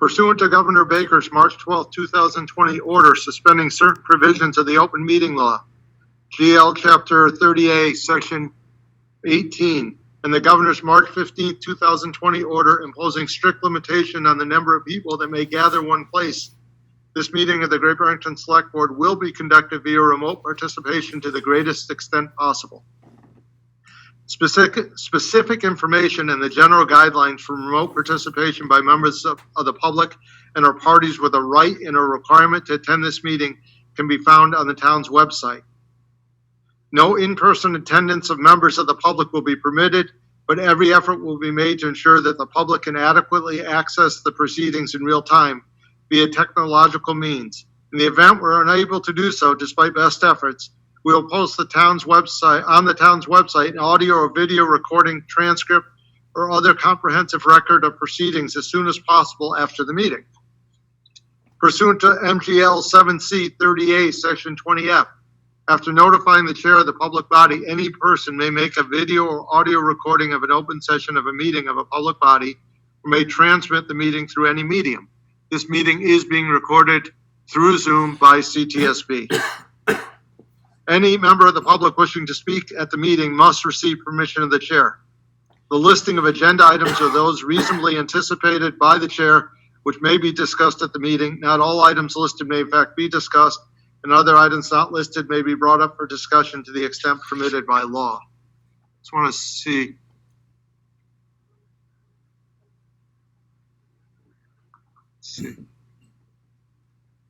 Pursuant to Governor Baker's March 12, 2020 order suspending certain provisions of the open meeting law, GL Chapter 30A, Section 18, and the Governor's March 15, 2020 order imposing strict limitation on the number of people that may gather one place, this meeting of the Great Barrington Select Board will be conducted via remote participation to the greatest extent possible. Specific information and the general guidelines for remote participation by members of the public and or parties with a right and a requirement to attend this meeting can be found on the town's website. No in-person attendance of members of the public will be permitted, but every effort will be made to ensure that the public can adequately access the proceedings in real time via technological means. In the event we're unable to do so, despite best efforts, we will post on the town's website an audio or video recording, transcript, or other comprehensive record of proceedings as soon as possible after the meeting. Pursuant to MGL 7C 30A, Section 20F, after notifying the chair of the public body, any person may make a video or audio recording of an open session of a meeting of a public body or may transmit the meeting through any medium. This meeting is being recorded through Zoom by CTSB. Any member of the public wishing to speak at the meeting must receive permission of the chair. The listing of agenda items are those reasonably anticipated by the chair, which may be discussed at the meeting. Not all items listed may in fact be discussed, and other items not listed may be brought up for discussion to the extent permitted by law. Just want to see. Let's see.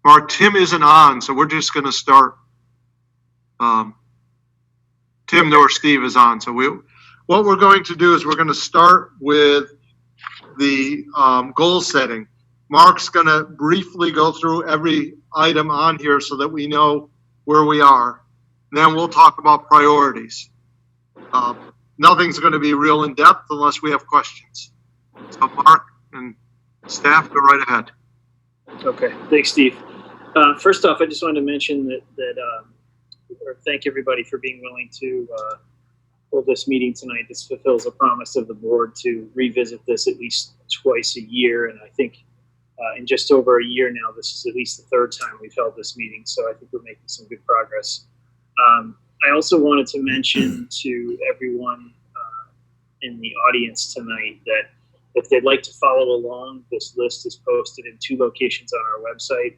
Mark, Tim isn't on, so we're just going to start. Tim nor Steve is on. So what we're going to do is we're going to start with the goal setting. Mark's going to briefly go through every item on here so that we know where we are. Then we'll talk about priorities. Nothing's going to be real in depth unless we have questions. So Mark and staff, go right ahead. Okay, thanks, Steve. First off, I just wanted to mention or thank everybody for being willing to hold this meeting tonight. This fulfills a promise of the board to revisit this at least twice a year, and I think in just over a year now, this is at least the third time we've held this meeting, so I think we're making some good progress. I also wanted to mention to everyone in the audience tonight that if they'd like to follow along, this list is posted in 2 locations on our website.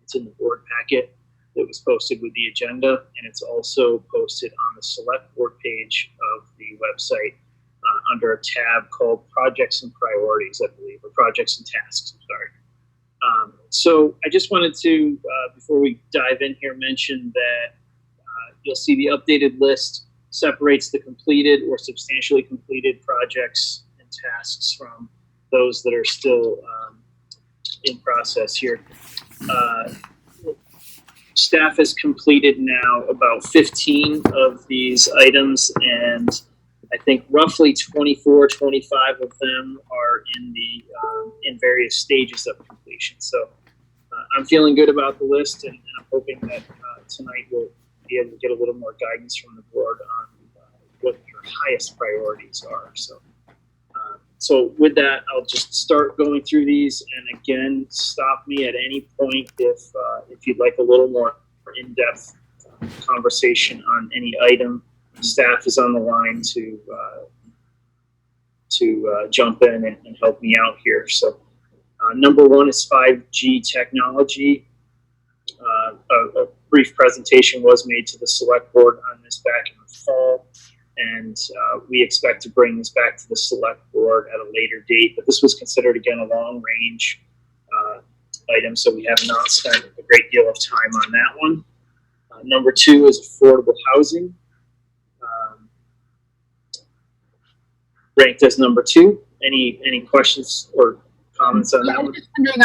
It's in the board packet that was posted with the agenda, and it's also posted on the select board page of the website under a tab called Projects and Priorities, I believe, or Projects and Tasks, I'm sorry. So I just wanted to, before we dive in here, mention that you'll see the updated list separates the completed or substantially completed projects and tasks from those that are still in process here. Staff has completed now about 15 of these items, and I think roughly 24, 25 of them are in various stages of completion. So I'm feeling good about the list, and I'm hoping that tonight we'll be able to get a little more guidance from the board on what your highest priorities are. So with that, I'll just start going through these, and again, stop me at any point if you'd like a little more in-depth conversation on any item. Staff is on the line to jump in and help me out here. So number 1 is 5G technology. A brief presentation was made to the select board on this back in the fall, and we expect to bring this back to the select board at a later date. But this was considered, again, a long-range item, so we have not spent a great deal of time on that one. Number 2 is affordable housing, ranked as number 2. Any questions or comments on that one?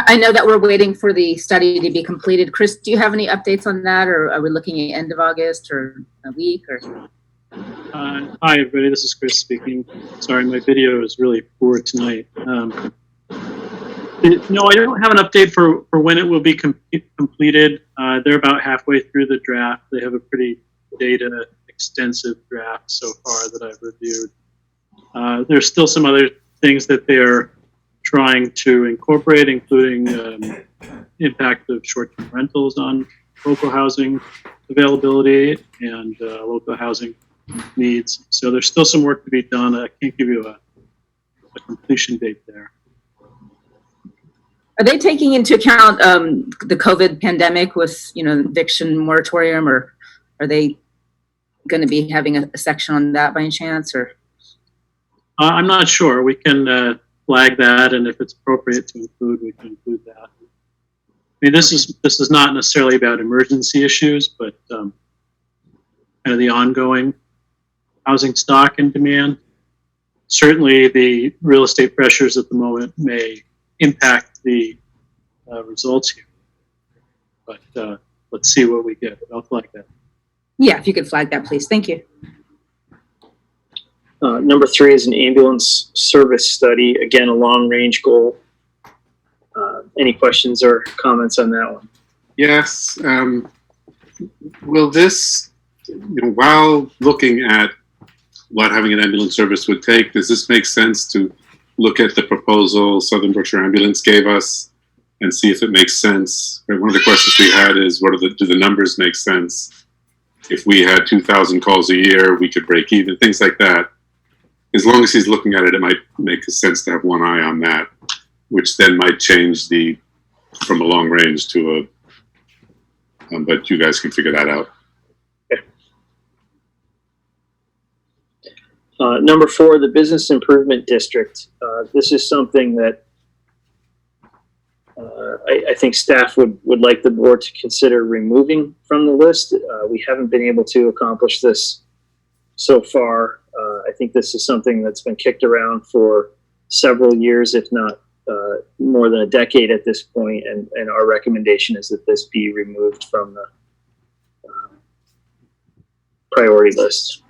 I know that we're waiting for the study to be completed. Chris, do you have any updates on that, or are we looking at end of August or a week? Or? Hi, everybody. This is Chris speaking. Sorry, my video is really poor tonight. No, I don't have an update for when it will be completed. They're about halfway through the draft. They have a pretty data extensive draft so far that I've reviewed. There's still some other things that they're trying to incorporate, including impact of short-term rentals on local housing availability and local housing needs. So there's still some work to be done. I can't give you a completion date there. Are they taking into account the COVID pandemic with, eviction moratorium, or are they going to be having a section on that by any chance? Or I'm not sure. We can flag that, and if it's appropriate to include, we can include that. I mean, this is not necessarily about emergency issues, but kind of the ongoing housing stock and demand. Certainly, the real estate pressures at the moment may impact the results here, but let's see what we get. I'll flag that. yeah, if you could flag that, please. Thank you. Number 3 is an ambulance service study. Again, a long-range goal. Any questions or comments on that one? Yes. Will this, while looking at what having an ambulance service would take, does this make sense to look at the proposal Southern Berkshire Ambulance gave us and see if it makes sense? One of the questions we had is, do the numbers make sense? If we had 2,000 calls a year, we could break even, things like that. As long as he's looking at it, it might make sense to have one eye on that, which then might change from a long range to but you guys can figure that out. Number 4, the Business Improvement District. This is something that I think staff would like the board to consider removing from the list. We haven't been able to accomplish this so far. I think this is something that's been kicked around for several years, if not more than a decade at this point, and our recommendation is that this be removed from the priority list.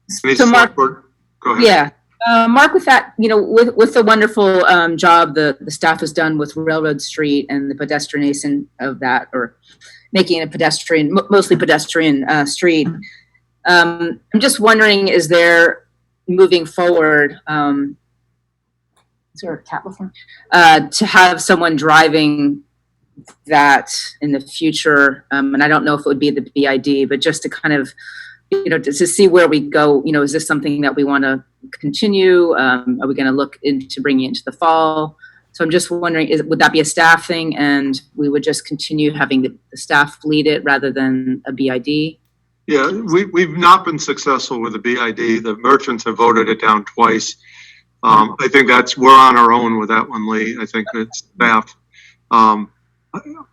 So Mark, Go ahead. yeah, Mark, with that, with the wonderful job the staff has done with Railroad Street and the pedestrianization of that, or making it a mostly pedestrian street. I'm just wondering, is there, moving forward, is there a cat before? To have someone driving that in the future, and I don't know if it would be the BID, but just to kind of, to see where we go, is this something that we want to continue? Are we going to look into bringing it into the fall? So I'm just wondering, would that be a staff thing, and we would just continue having the staff lead it rather than a BID? Yeah, we've not been successful with the BID. The merchants have voted it down twice. I think we're on our own with that one, Lee. I think it's staff.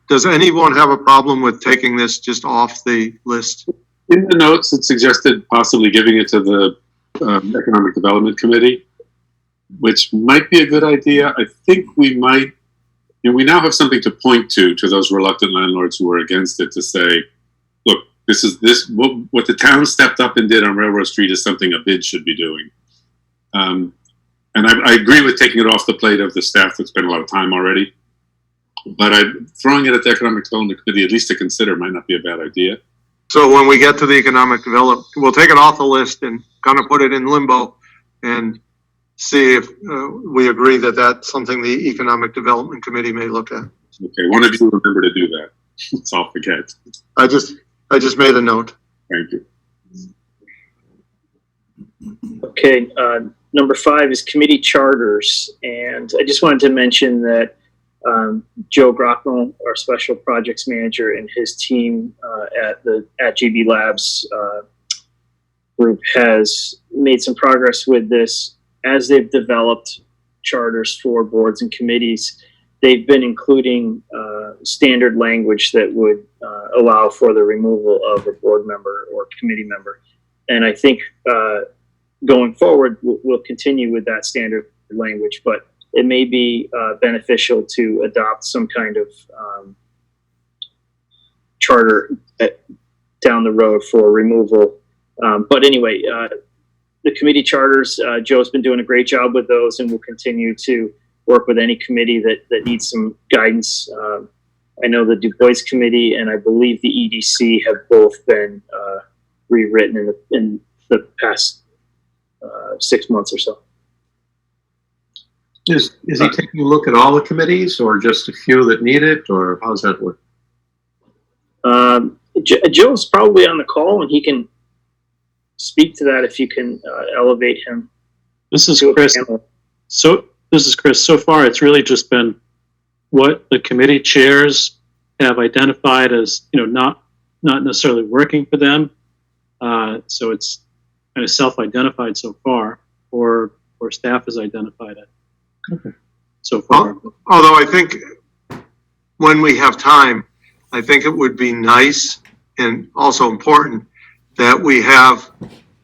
Does anyone have a problem with taking this just off the list? In the notes, it suggested possibly giving it to the Economic Development Committee, which might be a good idea. I think we might, we now have something to point to those reluctant landlords who are against it, to say, look, what the town stepped up and did on Railroad Street is something a bid should be doing. And I agree with taking it off the plate of the staff that spent a lot of time already. But throwing it at the Economic Development Committee, at least to consider, might not be a bad idea. So when we get to the economic development, we'll take it off the list and kind of put it in limbo and see if we agree that that's something the Economic Development Committee may look at. Okay, one of you remember to do that. Let's all forget. I just made a note. Thank you. Okay, number 5 is committee charters, and I just wanted to mention that Joe Grocknell, our special projects manager, and his team at GB Labs group has made some progress with this. As they've developed charters for boards and committees, they've been including standard language that would allow for the removal of a board member or committee member. And I think going forward, we'll continue with that standard language, but it may be beneficial to adopt some kind of charter down the road for removal. But anyway, the committee charters, Joe's been doing a great job with those, and will continue to work with any committee that needs some guidance. I know the Du Bois Committee and I believe the EDC have both been rewritten in the past 6 months or so. Is he taking a look at all the committees or just a few that need it, or how does that work? Joe's probably on the call, and he can speak to that if you can elevate him. This is to a Chris. panel. So this is Chris. So far, it's really just been what the committee chairs have identified as, not necessarily working for them. So it's kind of self-identified so far, or staff has identified it. Okay. So far. Although I think when we have time, I think it would be nice and also important that we have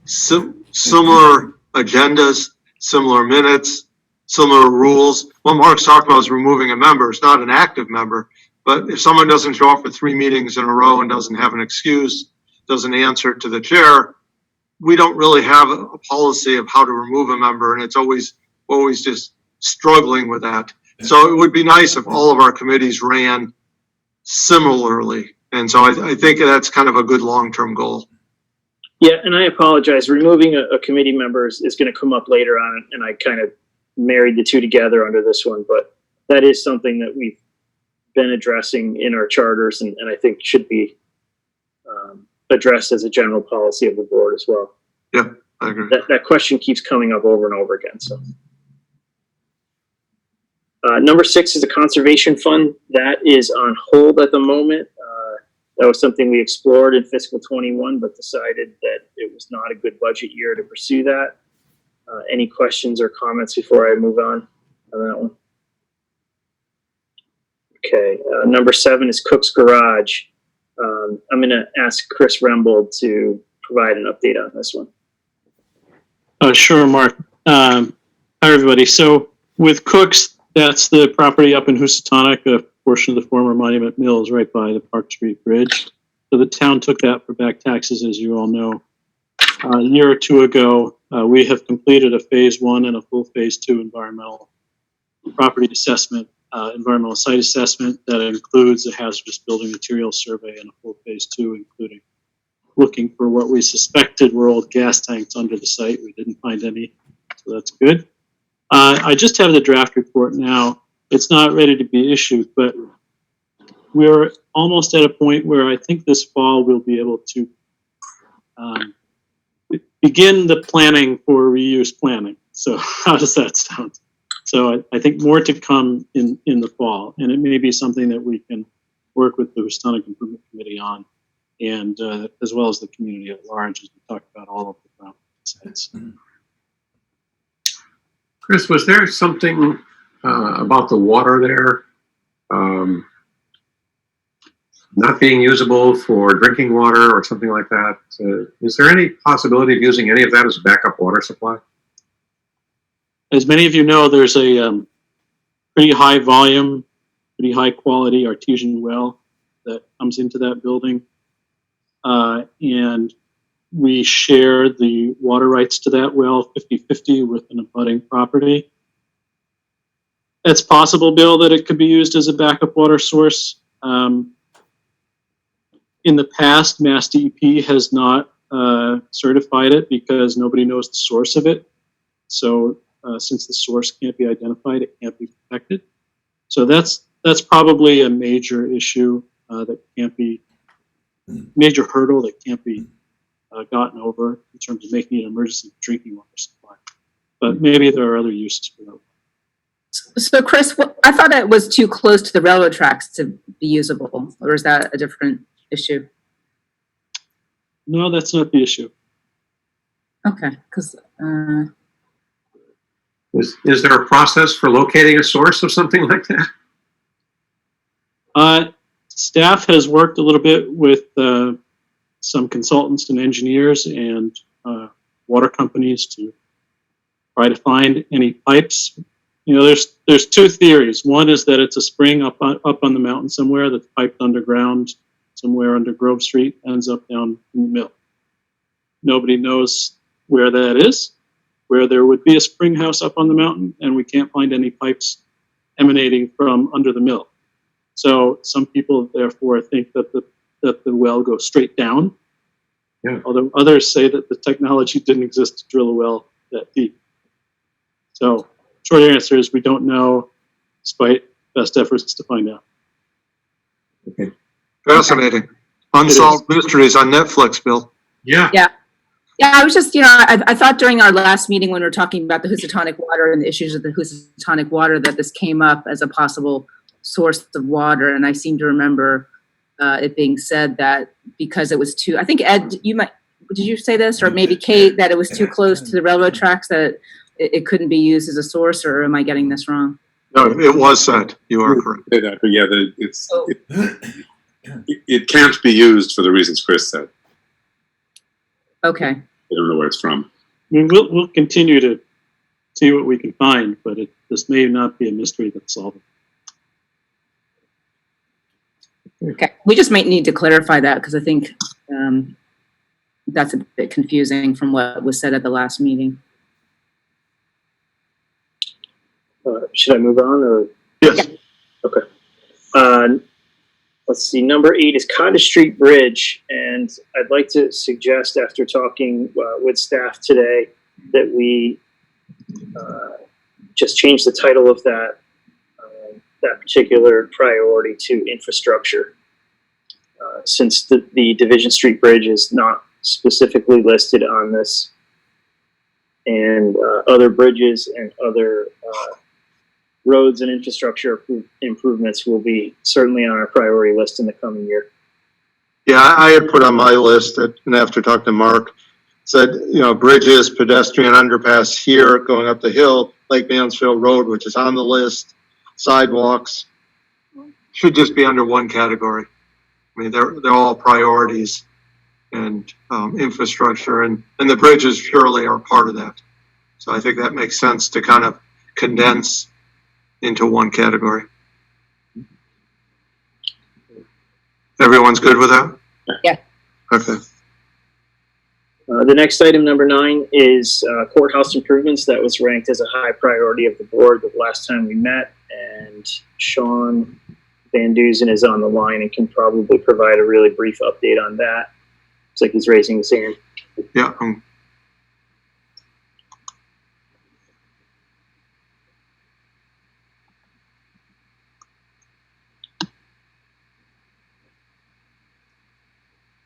similar agendas, similar minutes, similar rules. What Mark's talking about is removing a member. It's not an active member, but if someone doesn't show up for 3 meetings in a row and doesn't have an excuse, doesn't answer to the chair, we don't really have a policy of how to remove a member, and it's always just struggling with that. So it would be nice if all of our committees ran similarly. And so I think that's kind of a good long-term goal. Yeah, and I apologize. Removing a committee member is going to come up later on, and I kind of married the two together under this one. But that is something that we've been addressing in our charters, and I think should be addressed as a general policy of the board as well. Yeah, I agree. That question keeps coming up over and over again. So, number 6 is a conservation fund that is on hold at the moment. That was something we explored in fiscal 21, but decided that it was not a good budget year to pursue that. Any questions or comments before I move on that one? Okay, number 7 is Cook's Garage. I'm going to ask Chris Rembold to provide an update on this one. Sure, Mark. Hi, everybody. So with Cook's, that's the property up in Housatonic, a portion of the former Monument Mills right by the Park Street Bridge. So the town took that for back taxes, as you all know. A year or two ago, we have completed a phase 1 and a full phase 2 environmental property assessment, environmental site assessment that includes a hazardous building materials survey and a full phase 2, including looking for what we suspected were old gas tanks under the site. We didn't find any, so that's good. I just have the draft report now. It's not ready to be issued, but we're almost at a point where I think this fall we'll be able to begin the planning for reuse planning. So how does that sound? So I think more to come in the fall, and it may be something that we can work with the Housatonic Improvement Committee on, and as well as the community at large as we talk about all of the property sites. Chris, was there something about the water there not being usable for drinking water or something like that? Is there any possibility of using any of that as a backup water supply? As many of you know, there's a pretty high volume, pretty high quality artesian well that comes into that building. And we share the water rights to that well 50-50 with an abutting property. It's possible, Bill, that it could be used as a backup water source. In the past, Mass DEP has not certified it because nobody knows the source of it. So since the source can't be identified, it can't be protected. So that's probably a major issue that can't be, major hurdle that can't be gotten over in terms of making it an emergency drinking water supply. But maybe there are other uses for that. So Chris, I thought it was too close to the railroad tracks to be usable, or is that a different issue? No, that's not the issue. Okay, because Is there a process for locating a source of something like that? Staff has worked a little bit with some consultants and engineers and water companies to try to find any pipes. You know, there's two theories. One is that it's a spring up on the mountain somewhere that's piped underground, somewhere under Grove Street, ends up down in the mill. Nobody knows where that is, where there would be a spring house up on the mountain, and we can't find any pipes emanating from under the mill. So some people therefore think that the well goes straight down. Yeah. Although others say that the technology didn't exist to drill a well that deep. So short answer is we don't know, despite best efforts to find out. Fascinating. Unsolved Mysteries on Netflix, Bill. Yeah. Yeah, I was just, I thought during our last meeting when we were talking about the Housatonic water and the issues of the Housatonic water that this came up as a possible source of water. And I seem to remember it being said that because it was too, I think Ed, did you say this, or maybe Kate, that it was too close to the railroad tracks that it couldn't be used as a source, or am I getting this wrong? No, it was said. You are correct. Say that, but yeah, it can't be used for the reasons Chris said. Okay. I don't know where it's from. I mean, we'll continue to see what we can find, but this may not be a mystery that's solved. Okay. We just might need to clarify that because I think that's a bit confusing from what was said at the last meeting. Should I move on, or? Yes. Okay. Let's see, number 8 is Cottage Street Bridge, and I'd like to suggest, after talking with staff today, that we just change the title of that particular priority to infrastructure, since the Division Street Bridge is not specifically listed on this, and other bridges and other roads and infrastructure improvements will be certainly on our priority list in the coming year. Yeah, I had put on my list and after talking to Mark, said, bridges, pedestrian underpass here going up the hill, Lake Mansfield Road, which is on the list, sidewalks, should just be under one category. I mean, they're all priorities, and infrastructure and the bridges surely are part of that. So I think that makes sense to kind of condense into one category. Everyone's good with that? Yeah. Okay. The next item, number 9, is courthouse improvements. That was ranked as a high priority of the board the last time we met, and Sean Van Duzen is on the line and can probably provide a really brief update on that. Looks like he's raising his hand. Yeah.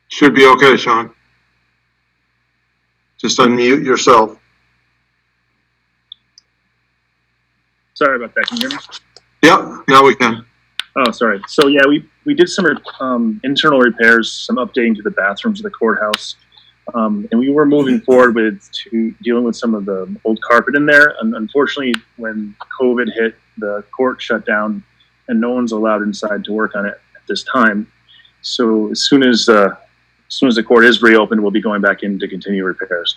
Should be okay, Sean. Just unmute yourself. Sorry about that. Can you hear me? Yep, now we can. Oh, sorry. So yeah, we did some internal repairs, some updating to the bathrooms of the courthouse, and we were moving forward to dealing with some of the old carpet in there. And unfortunately, when COVID hit, the court shut down, and no one's allowed inside to work on it at this time. So as soon as the court is reopened, we'll be going back in to continue repairs.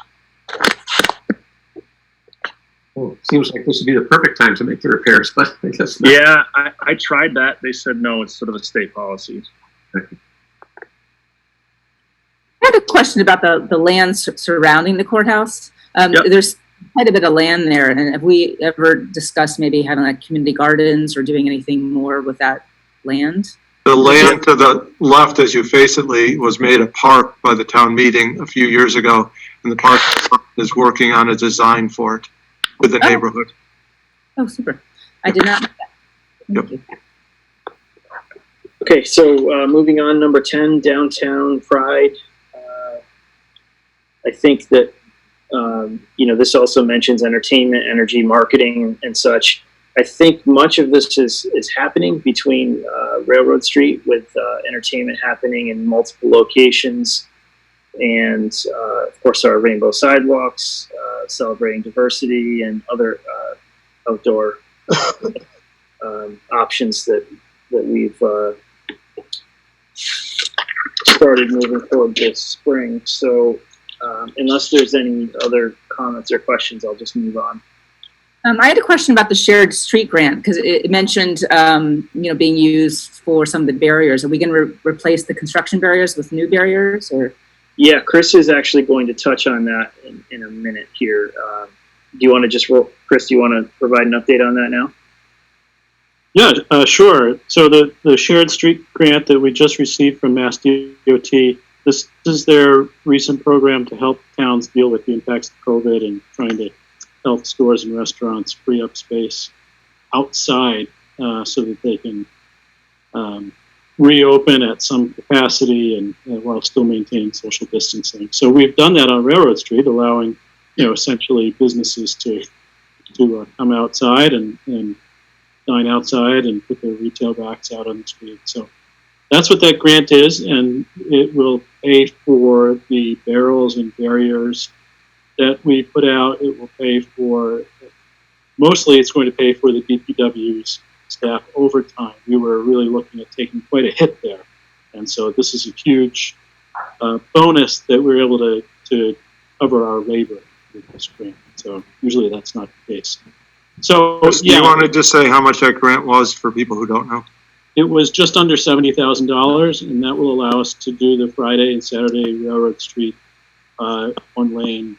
Well, it seems like this would be the perfect time to make the repairs, but I guess not. Yeah, I tried that. They said no, it's sort of a state policy. I have a question about the land surrounding the courthouse. Yep. There's quite a bit of land there, and have we ever discussed maybe having like community gardens or doing anything more with that land? The land to the left as you face it, Lee, was made a park by the town meeting a few years ago, and the park is working on a design for it with the neighborhood. Oh, super. I did not know that. Thank you. Okay, so moving on, number 10, Downtown Pride. I think that, this also mentions entertainment, energy, marketing, and such. I think much of this is happening between Railroad Street, with entertainment happening in multiple locations, and of course our rainbow sidewalks, celebrating diversity, and other outdoor options that we've started moving forward this spring. So unless there's any other comments or questions, I'll just move on. I had a question about the shared street grant because it mentioned, being used for some of the barriers. Are we going to replace the construction barriers with new barriers, or? Yeah, Chris is actually going to touch on that in a minute here. Do you want to Chris, do you want to provide an update on that now? Yeah, sure. So the shared street grant that we just received from Mass DOT, this is their recent program to help towns deal with the impacts of COVID and trying to health stores and restaurants free up space outside so that they can reopen at some capacity and while still maintaining social distancing. So we've done that on Railroad Street, allowing essentially businesses to come outside and dine outside and put their retail backs out on the street. So that's what that grant is, and it will pay for the barrels and barriers that we put out. It will pay for, mostly it's going to pay for the DPW's staff overtime. We were really looking at taking quite a hit there. And so this is a huge bonus that we're able to cover our labor with this grant. So usually that's not the case. So Do you want to just say how much that grant was for people who don't know? it was just under $70,000, and that will allow us to do the Friday and Saturday Railroad Street one lane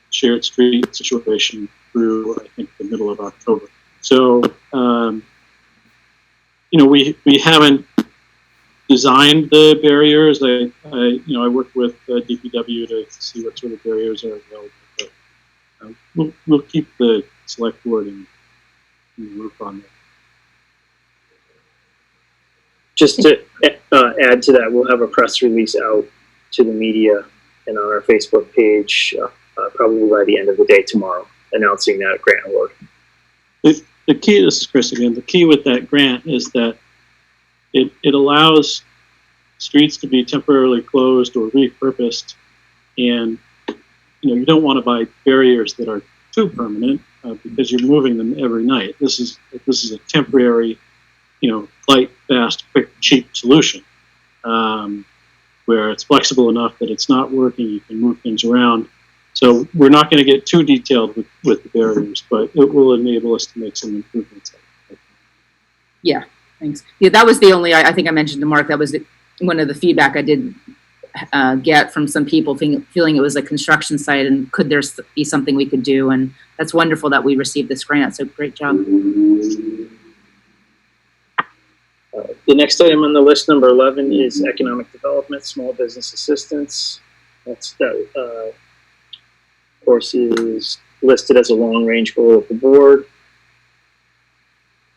shared street situation through, I think, the middle of October. So, we haven't designed the barriers. I worked with DPW to see what sort of barriers are available. But we'll keep the select board in the loop on that. Just to add to that, we'll have a press release out to the media and on our Facebook page probably by the end of the day tomorrow, announcing that grant award. The key, this is Chris again, the key with that grant is that it allows streets to be temporarily closed or repurposed, and you don't want to buy barriers that are too permanent because you're moving them every night. This is a temporary, light, fast, quick, cheap solution where it's flexible enough that it's not working. You can move things around. So we're not going to get too detailed with the barriers, but it will enable us to make some improvements. Yeah, thanks. Yeah, that was the only, I think I mentioned to Mark, that was one of the feedback I did get from some people feeling it was a construction site and could there be something we could do? And that's wonderful that we received this grant, so great job. The next item on the list, number 11, is economic development, small business assistance. That, of course, is listed as a long-range goal of the board.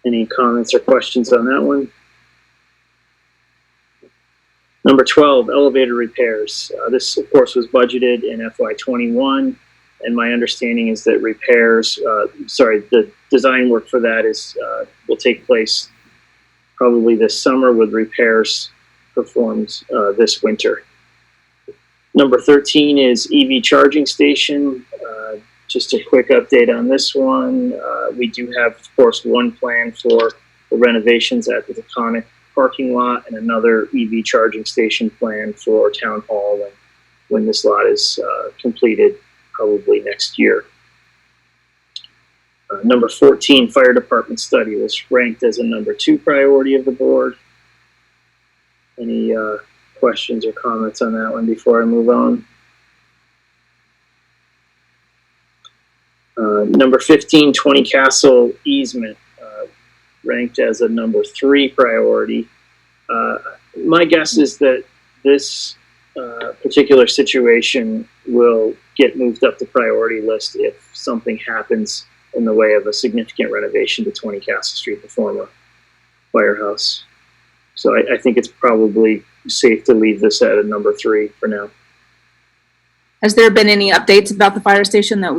Any comments or questions on that one? Number 12, elevator repairs. This, of course, was budgeted in FY21, and my understanding is that the design work for that will take place probably this summer, with repairs performed this winter. Number 13 is EV charging station. Just a quick update on this one. We do have, of course, one plan for the renovations at the Taconic parking lot and another EV charging station plan for Town Hall when this lot is completed, probably next year. Number 14, fire department study, was ranked as a number 2 priority of the board. Any questions or comments on that one before I move on? Number 15, 20 Castle easement, ranked as a number 3 priority. My guess is that this particular situation will get moved up the priority list if something happens in the way of a significant renovation to 20 Castle Street, the former firehouse. So I think it's probably safe to leave this at a number 3 for now. Has there been any updates about the fire station that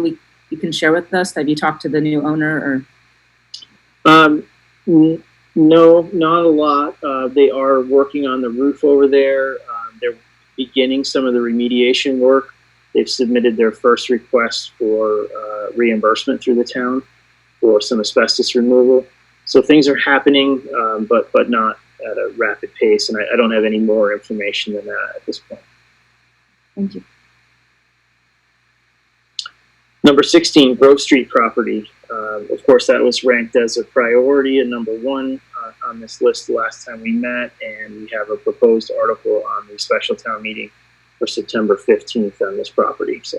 you can share with us? Have you talked to the new owner or? No, not a lot. They are working on the roof over there. They're beginning some of the remediation work. They've submitted their first request for reimbursement through the town for some asbestos removal. So things are happening, but not at a rapid pace. And I don't have any more information than that at this point. Thank you. Number 16, Grove Street property. Of course, that was ranked as a priority and number 1 on this list the last time we met, and we have a proposed article on the special town meeting for September 15th on this property. So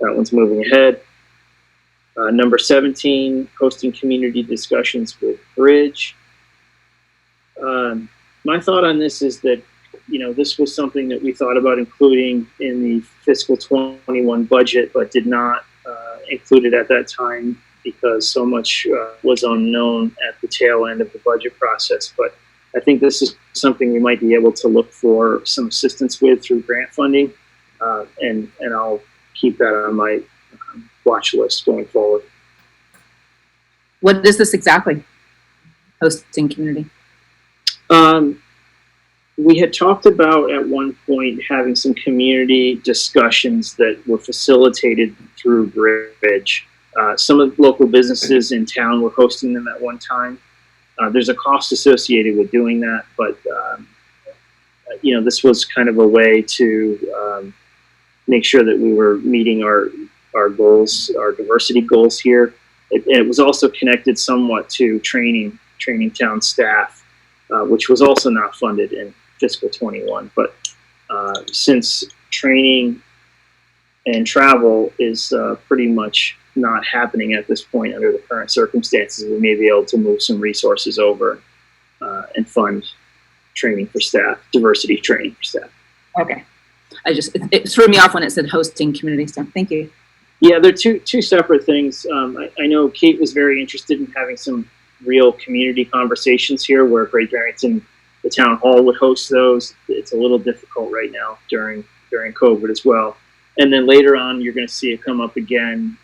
that one's moving ahead. Number 17, hosting community discussions with Bridge. My thought on this is that this was something that we thought about including in the fiscal 21 budget, but did not include it at that time because so much was unknown at the tail end of the budget process. But I think this is something we might be able to look for some assistance with through grant funding, and I'll keep that on my watch list going forward. What is this exactly? Hosting community. We had talked about at one point having some community discussions that were facilitated through Bridge. Some of the local businesses in town were hosting them at one time. There's a cost associated with doing that, but this was kind of a way to make sure that we were meeting our goals, our diversity goals here. It was also connected somewhat to training town staff, which was also not funded in fiscal 21. But since training and travel is pretty much not happening at this point under the current circumstances, we may be able to move some resources over and fund training for staff, diversity training for staff. Okay. It threw me off when it said hosting community stuff. Thank you. Yeah, they're two separate things. I know Kate was very interested in having some real community conversations here where Great Barrington, the town hall, would host those. It's a little difficult right now during COVID as well. And then later on, you're going to see it come up again,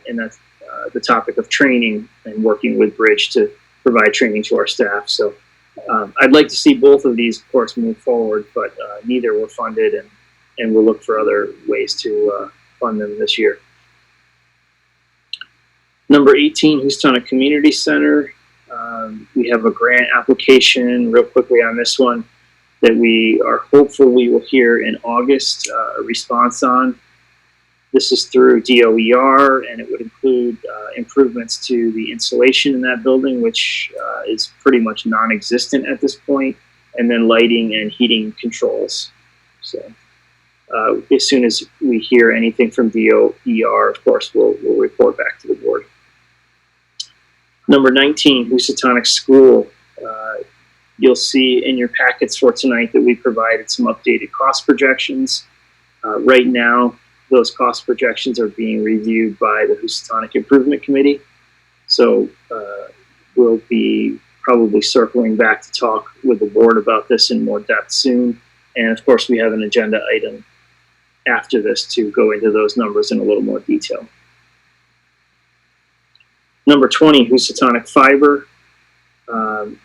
and that's the topic of training and working with Bridge to provide training to our staff. So I'd like to see both of these, of course, move forward, but neither were funded, and we'll look for other ways to fund them this year. Number 18, Houstonic Community Center. We have a grant application, real quickly on this one, that we are hopeful we will hear in August a response on. This is through DOER, and it would include improvements to the insulation in that building, which is pretty much non-existent at this point, and then lighting and heating controls. So as soon as we hear anything from DOER, of course, we'll report back to the board. Number 19, Housatonic School. You'll see in your packets for tonight that we provided some updated cost projections. Right now, those cost projections are being reviewed by the Housatonic Improvement Committee. So we'll be probably circling back to talk with the board about this in more depth soon. And of course, we have an agenda item after this to go into those numbers in a little more detail. Number 20, Housatonic Fiber.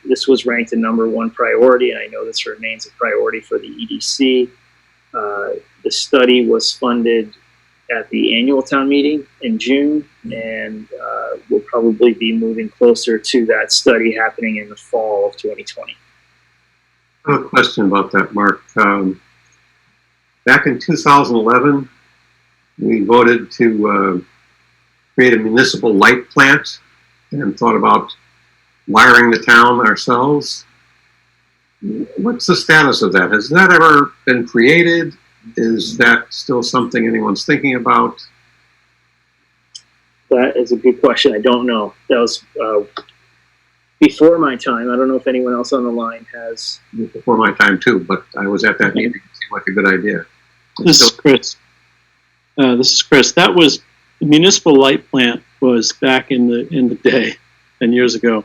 This was ranked a #1 priority, and I know this remains a priority for the EDC. The study was funded at the annual town meeting in June, and we'll probably be moving closer to that study happening in the fall of 2020. I have a question about that, Mark. Back in 2011, we voted to create a municipal light plant and thought about wiring the town ourselves. What's the status of that? Has that ever been created? Is that still something anyone's thinking about? That is a good question. I don't know. That was before my time. I don't know if anyone else on the line has. Before my time too, but I was at that meeting. It seemed like a good idea. This is Chris. That was the municipal light plant was back in the day, 10 years ago.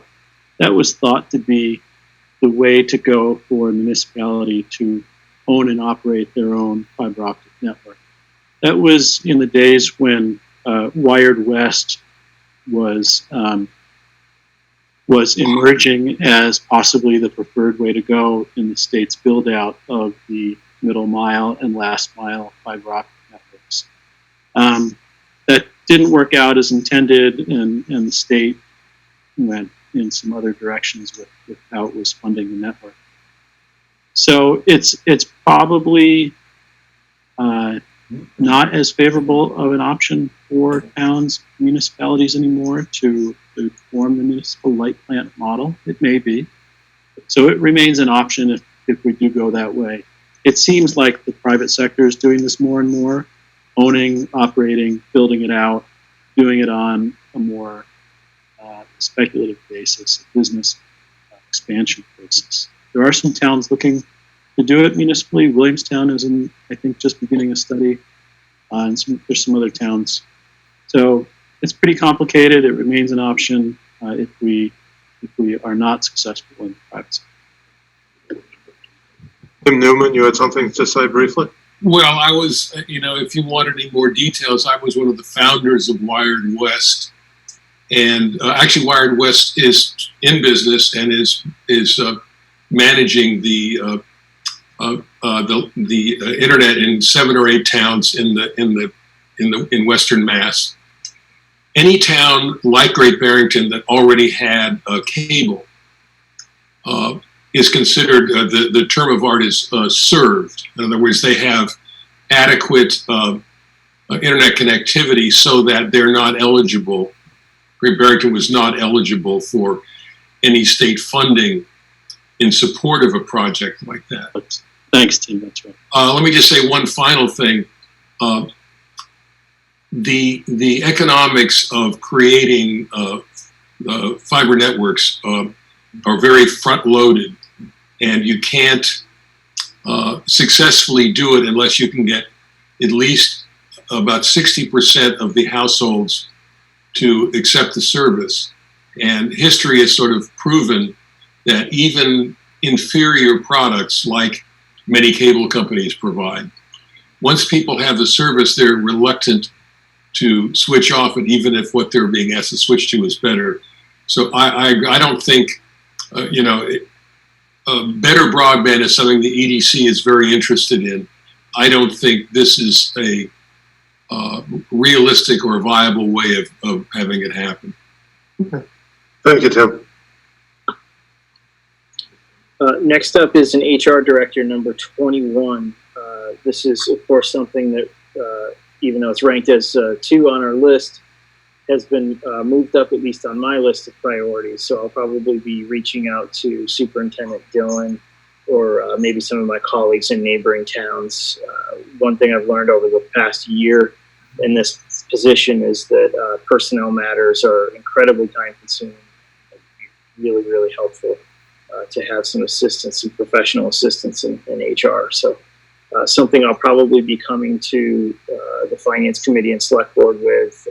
That was thought to be the way to go for a municipality to own and operate their own fiber optic network. That was in the days when Wired West was emerging as possibly the preferred way to go in the state's build out of the middle mile and last mile fiber optic networks. That didn't work out as intended, and the state went in some other directions with how it was funding the network. So it's probably not as favorable of an option for towns, municipalities anymore to form the municipal light plant model. It may be. So it remains an option if we do go that way. It seems like the private sector is doing this more and more, owning, operating, building it out, doing it on a more speculative basis, a business expansion basis. There are some towns looking to do it municipally. Williamstown is I think, just beginning a study, and there's some other towns. So it's pretty complicated. It remains an option if we are not successful in private sector. Tim Newman, you had something to say briefly? Well, I was, if you want any more details, I was one of the founders of Wired West. And actually, Wired West is in business and is managing the internet in 7 or 8 towns in Western Mass. Any town like Great Barrington that already had cable is considered, the term of art is served. In other words, they have adequate internet connectivity so that they're not eligible. Great Barrington was not eligible for any state funding in support of a project like that. Thanks, Tim. That's right. Let me just say one final thing. The economics of creating fiber networks are very front-loaded, and you can't successfully do it unless you can get at least about 60% of the households to accept the service. And history has sort of proven that even inferior products like many cable companies provide, once people have the service, they're reluctant to switch off it, even if what they're being asked to switch to is better. So I don't think, better broadband is something the EDC is very interested in. I don't think this is a realistic or viable way of having it happen. Thank you, Tim. Next up is an HR director, number 21. This is, of course, something that, even though it's ranked as 2 on our list, has been moved up at least on my list of priorities. So I'll probably be reaching out to Superintendent Dillon or maybe some of my colleagues in neighboring towns. One thing I've learned over the past year in this position is that personnel matters are incredibly time-consuming. It'd be really, really helpful to have some assistance, some professional assistance in HR. So something I'll probably be coming to the Finance Committee and Select Board with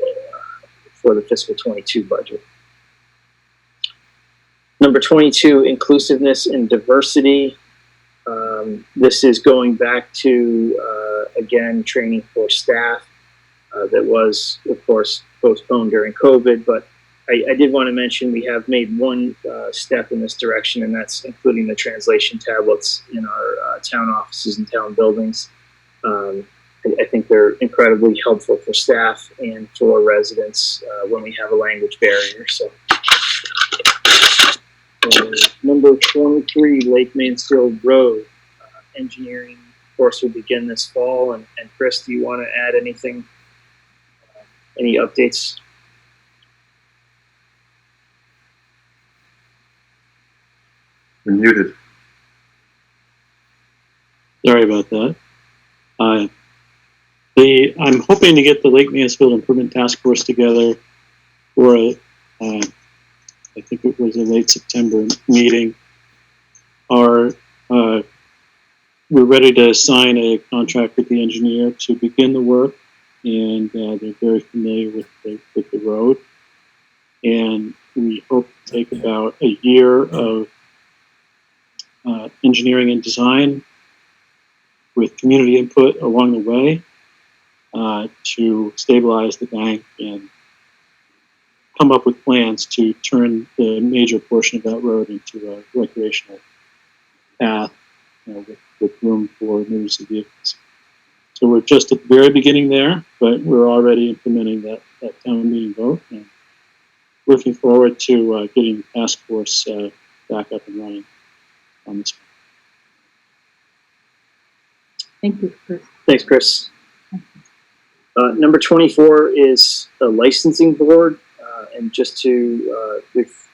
for the fiscal 22 budget. Number 22, inclusiveness and diversity. This is going back to, again, training for staff that was, of course, postponed during COVID, but I did want to mention we have made one step in this direction, and that's including the translation tablets in our town offices and town buildings. I think they're incredibly helpful for staff and for residents when we have a language barrier. So, number 23, Lake Mansfield Road. Engineering course will begin this fall. And Chris, do you want to add anything? Any updates? You're muted. Sorry about that. I'm hoping to get the Lake Mansfield Improvement Task Force together for I think it was a late September meeting. We're ready to sign a contract with the engineer to begin the work, and they're very familiar with the road. And we hope to take about a year of engineering and design with community input along the way to stabilize the bank and come up with plans to turn the major portion of that road into a recreational path, with room for emergency vehicles. So we're just at the very beginning there, but we're already implementing that town meeting vote, and looking forward to getting the task force back up and running on this. Thank you, Chris. Thanks, Chris. Number 24 is the licensing board. And just to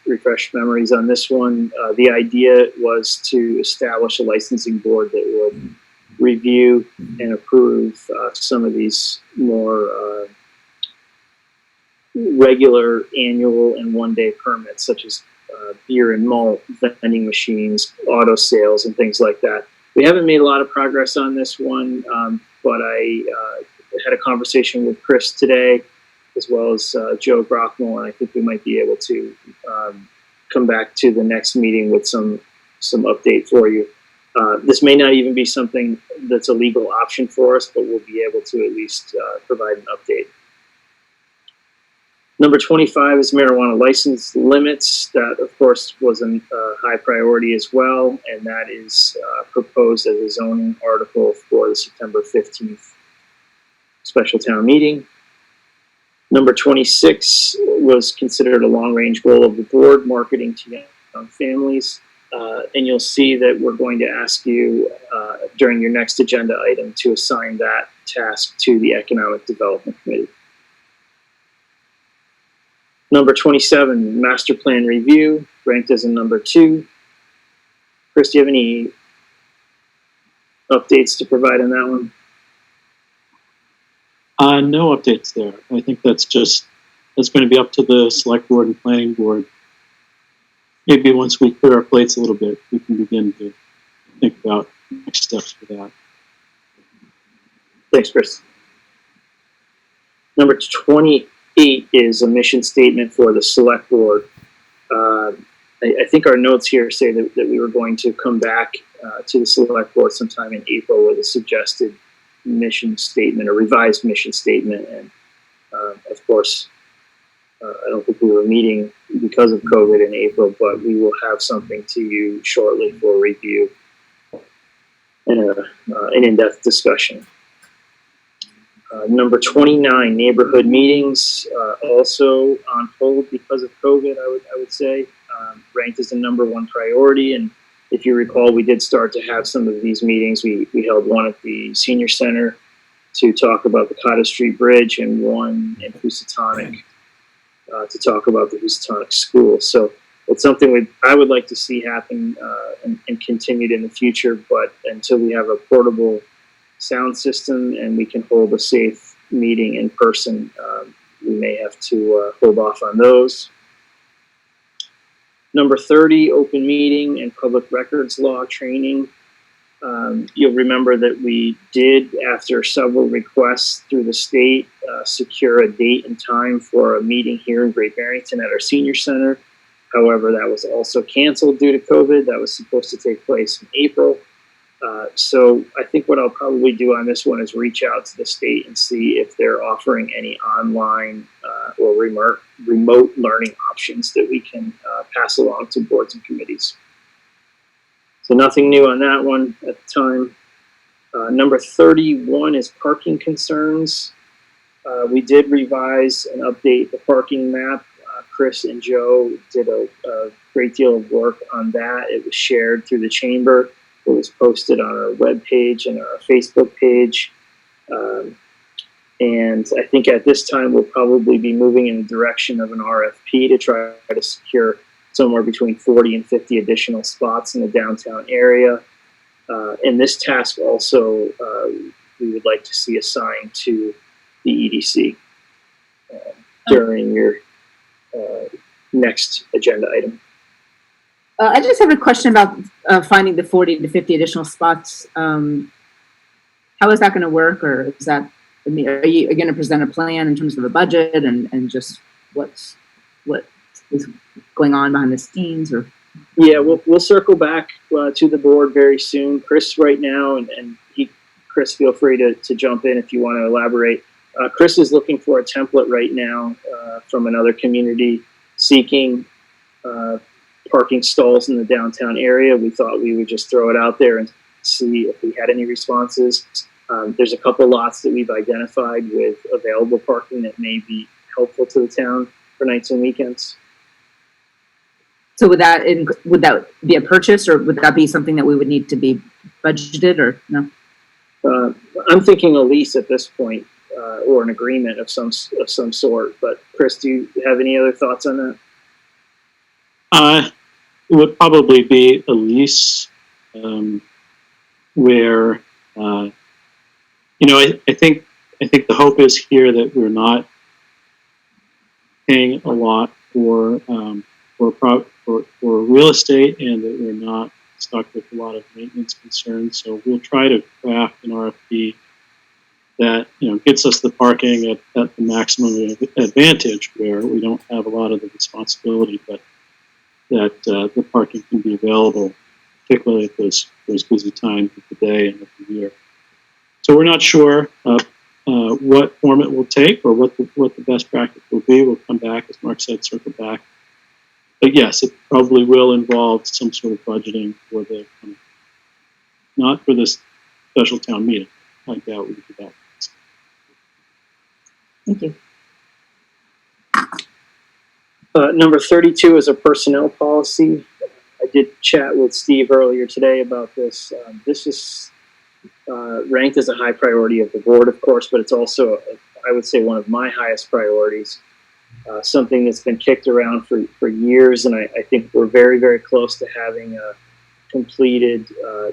refresh memories on this one, the idea was to establish a licensing board that would review and approve some of these more regular annual and one-day permits, such as beer and malt, vending machines, auto sales, and things like that. We haven't made a lot of progress on this one, but I had a conversation with Chris today, as well as Joe Brockmore, and I think we might be able to come back to the next meeting with some update for you. This may not even be something that's a legal option for us, but we'll be able to at least provide an update. Number 25 is marijuana license limits. That, of course, was a high priority as well, and that is proposed as a zoning article for the September 15th special town meeting. Number 26 was considered a long-range goal of the board, marketing to young families. And you'll see that we're going to ask you during your next agenda item to assign that task to the Economic Development Committee. Number 27, master plan review, ranked as a number 2. Chris, do you have any updates to provide on that one? No updates there. I think that's going to be up to the select board and planning board. Maybe once we clear our plates a little bit, we can begin to think about next steps for that. Thanks, Chris. Number 28 is a mission statement for the select board. I think our notes here say that we were going to come back to the select board sometime in April with a suggested mission statement, a revised mission statement. And of course, I don't think we were meeting because of COVID in April, but we will have something to you shortly for review and an in-depth discussion. Number 29, neighborhood meetings, also on hold because of COVID, I would say, ranked as the number 1 priority. And if you recall, we did start to have some of these meetings. We held one at the senior center to talk about the Cottage Street Bridge, and one in Housatonic to talk about the Housatonic School. So it's something I would like to see happen and continued in the future, but until we have a portable sound system and we can hold a safe meeting in person, we may have to hold off on those. Number 30, open meeting and public records law training. You'll remember that we did, after several requests through the state, secure a date and time for a meeting here in Great Barrington at our senior center. However, that was also canceled due to COVID. That was supposed to take place in April. So I think what I'll probably do on this one is reach out to the state and see if they're offering any online or remote learning options that we can pass along to boards and committees. So nothing new on that one at the time. Number 31 is parking concerns. We did revise and update the parking map. Chris and Joe did a great deal of work on that. It was shared through the chamber. It was posted on our webpage and our Facebook page. And I think at this time, we'll probably be moving in the direction of an RFP to try to secure somewhere between 40 and 50 additional spots in the downtown area. And this task also, we would like to see assigned to the EDC during your next agenda item. I just have a question about finding the 40 to 50 additional spots. How is that going to work, or is that? I mean, are you going to present a plan in terms of a budget and just what is going on behind the scenes, or? Yeah, we'll circle back to the board very soon. Chris, right now, and Chris, feel free to jump in if you want to elaborate. Chris is looking for a template right now from another community seeking parking stalls in the downtown area. We thought we would just throw it out there and see if we had any responses. There's a couple lots that we've identified with available parking that may be helpful to the town for nights and weekends. So would that be a purchase, or would that be something that we would need to be budgeted, or no? I'm thinking a lease at this point, or an agreement of some sort. But Chris, do you have any other thoughts on that? It would probably be a lease, where I think the hope is here that we're not paying a lot for real estate, and that we're not stuck with a lot of maintenance concerns. So we'll try to craft an RFP that gets us the parking at the maximum advantage, where we don't have a lot of the responsibility, but that the parking can be available, particularly at those busy times of the day and of the year. So we're not sure what form it will take or what the best practice will be. We'll come back, as Mark said, circle back. But yes, it probably will involve some sort of budgeting for the not for this special town meeting. I doubt we could do that. Thank you. Number 32 is a personnel policy. I did chat with Steve earlier today about this. This is ranked as a high priority of the board, of course, but it's also, I would say, one of my highest priorities. Something that's been kicked around for years, and I think we're very, very close to having a completed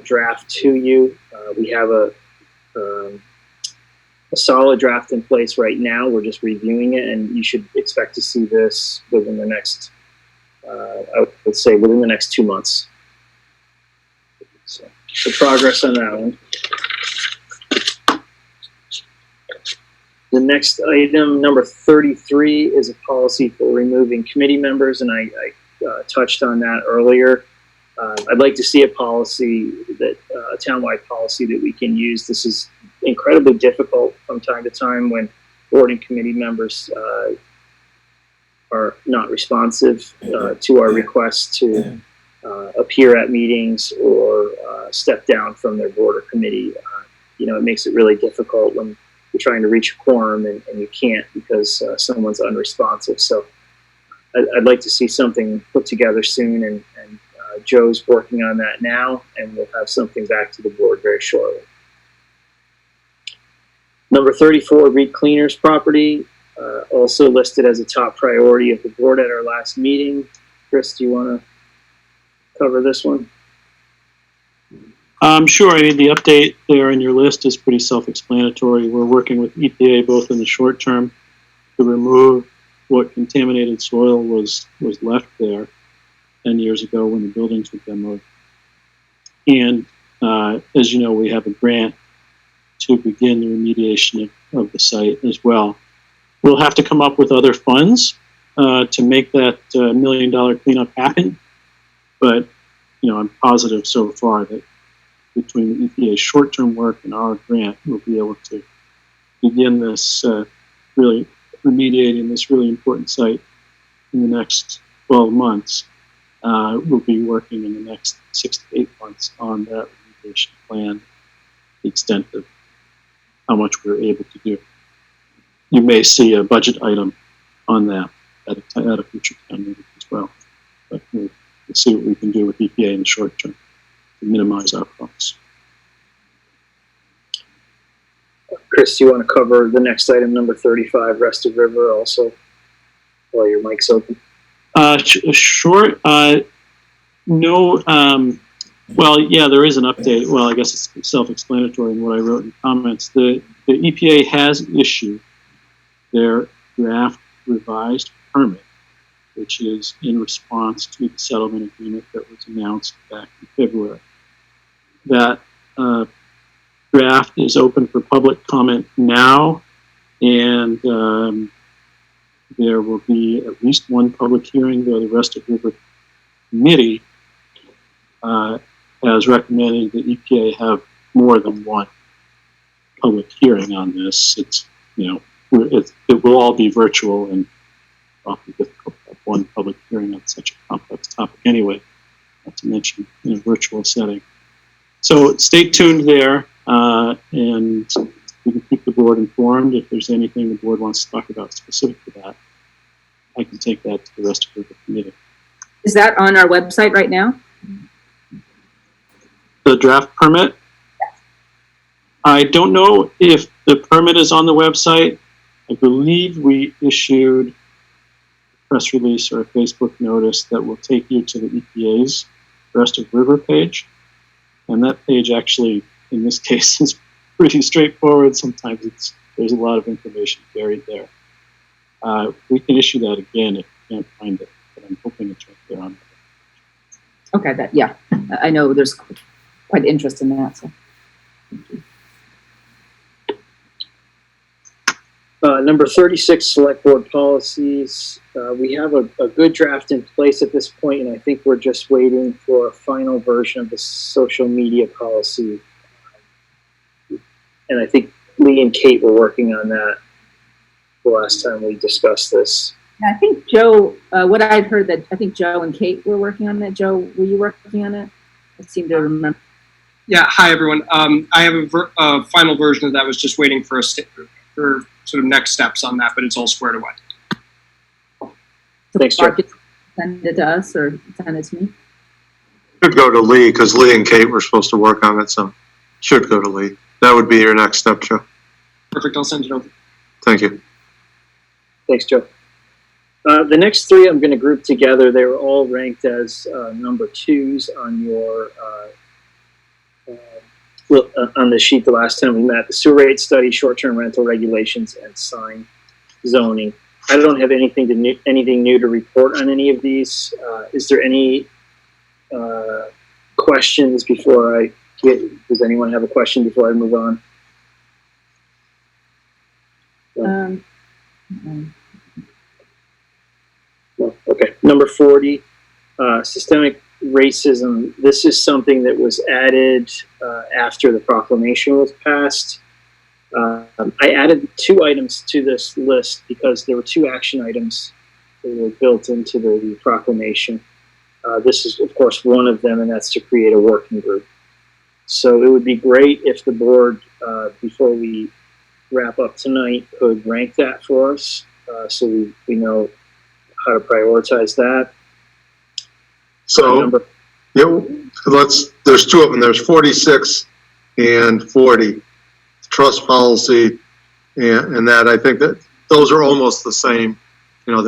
draft to you. We have a solid draft in place right now. We're just reviewing it, and you should expect to see this within the next, I would say, within the next 2 months. So progress on that one. The next item, number 33, is a policy for removing committee members, and I touched on that earlier. I'd like to see a policy that a townwide policy that we can use. This is incredibly difficult from time to time when board and committee members are not responsive to our requests to appear at meetings or step down from their board or committee. It makes it really difficult when you're trying to reach a quorum and you can't because someone's unresponsive. So I'd like to see something put together soon, and Joe's working on that now, and we'll have something back to the board very shortly. Number 34, Reed Cleaners property, also listed as a top priority of the board at our last meeting. Chris, do you want to cover this one? Sure. I mean, the update there in your list is pretty self-explanatory. We're working with EPA both in the short term to remove what contaminated soil was left there 10 years ago when the buildings were demoed. And as you know, we have a grant to begin the remediation of the site as well. We'll have to come up with other funds to make that $1 million cleanup happen. But, I'm positive so far that between the EPA's short-term work and our grant, we'll be able to begin this really remediating this really important site in the next 12 months. We'll be working in the next 6 to 8 months on that remediation plan, the extent of how much we're able to do. You may see a budget item on that at a future town meeting as well. But we'll see what we can do with EPA in the short term to minimize our costs. Chris, do you want to cover the next item, number 35, Rested River, also, while your mic's open? Sure. No. Well, yeah, there is an update. Well, I guess it's self-explanatory in what I wrote in comments. The EPA has issued their draft revised permit, which is in response to the settlement agreement that was announced back in February. That draft is open for public comment now, and there will be at least one public hearing, though the Rested River Committee has recommended that EPA have more than one public hearing on this. It will all be virtual, and often difficult to have one public hearing on such a complex topic anyway, not to mention in a virtual setting. So stay tuned there, and we can keep the board informed. If there's anything the board wants to talk about specific to that, I can take that to the rest of the committee. Is that on our website right now? The draft permit? I don't know if the permit is on the website. I believe we issued a press release or a Facebook notice that will take you to the EPA's Rested River page. And that page actually, in this case, is pretty straightforward. Sometimes there's a lot of information buried there. We can issue that again if you can't find it, but I'm hoping it's right there on there. Okay, that, yeah, I know there's quite interest in that, so. Number 36, select board policies. We have a good draft in place at this point, and I think we're just waiting for a final version of the social media policy. And I think Lee and Kate were working on that the last time we discussed this. I think Joe, what I'd heard that, I think Joe and Kate were working on that. Joe, were you working on it? I seem to remember. Yeah, hi everyone. I have a final version of that. Was just waiting for for sort of next steps on that, but it's all squared away. So Thanks, Joe. Mark, send it to us or send it to me? Should go to Lee, because Lee and Kate were supposed to work on it, so should go to Lee. That would be your next step, Joe. Perfect. I'll send it over. Thank you. Thanks, Joe. The next three I'm going to group together. They were all ranked as number 2s on your on the sheet the last time we met. The sewer rate study, short-term rental regulations, and sign zoning. I don't have anything new to report on any of these. Is there any questions before I get? Does anyone have a question before I move on? No. Okay. Number 40, systemic racism. This is something that was added after the proclamation was passed. I added 2 items to this list because there were 2 action items that were built into the proclamation. This is, of course, one of them, and that's to create a working group. So it would be great if the board, before we wrap up tonight, could rank that for us so we know how to prioritize that. So, yeah, there's 2 of them. There's 46 and 40. Trust policy and that. I think that those are almost the same. You know,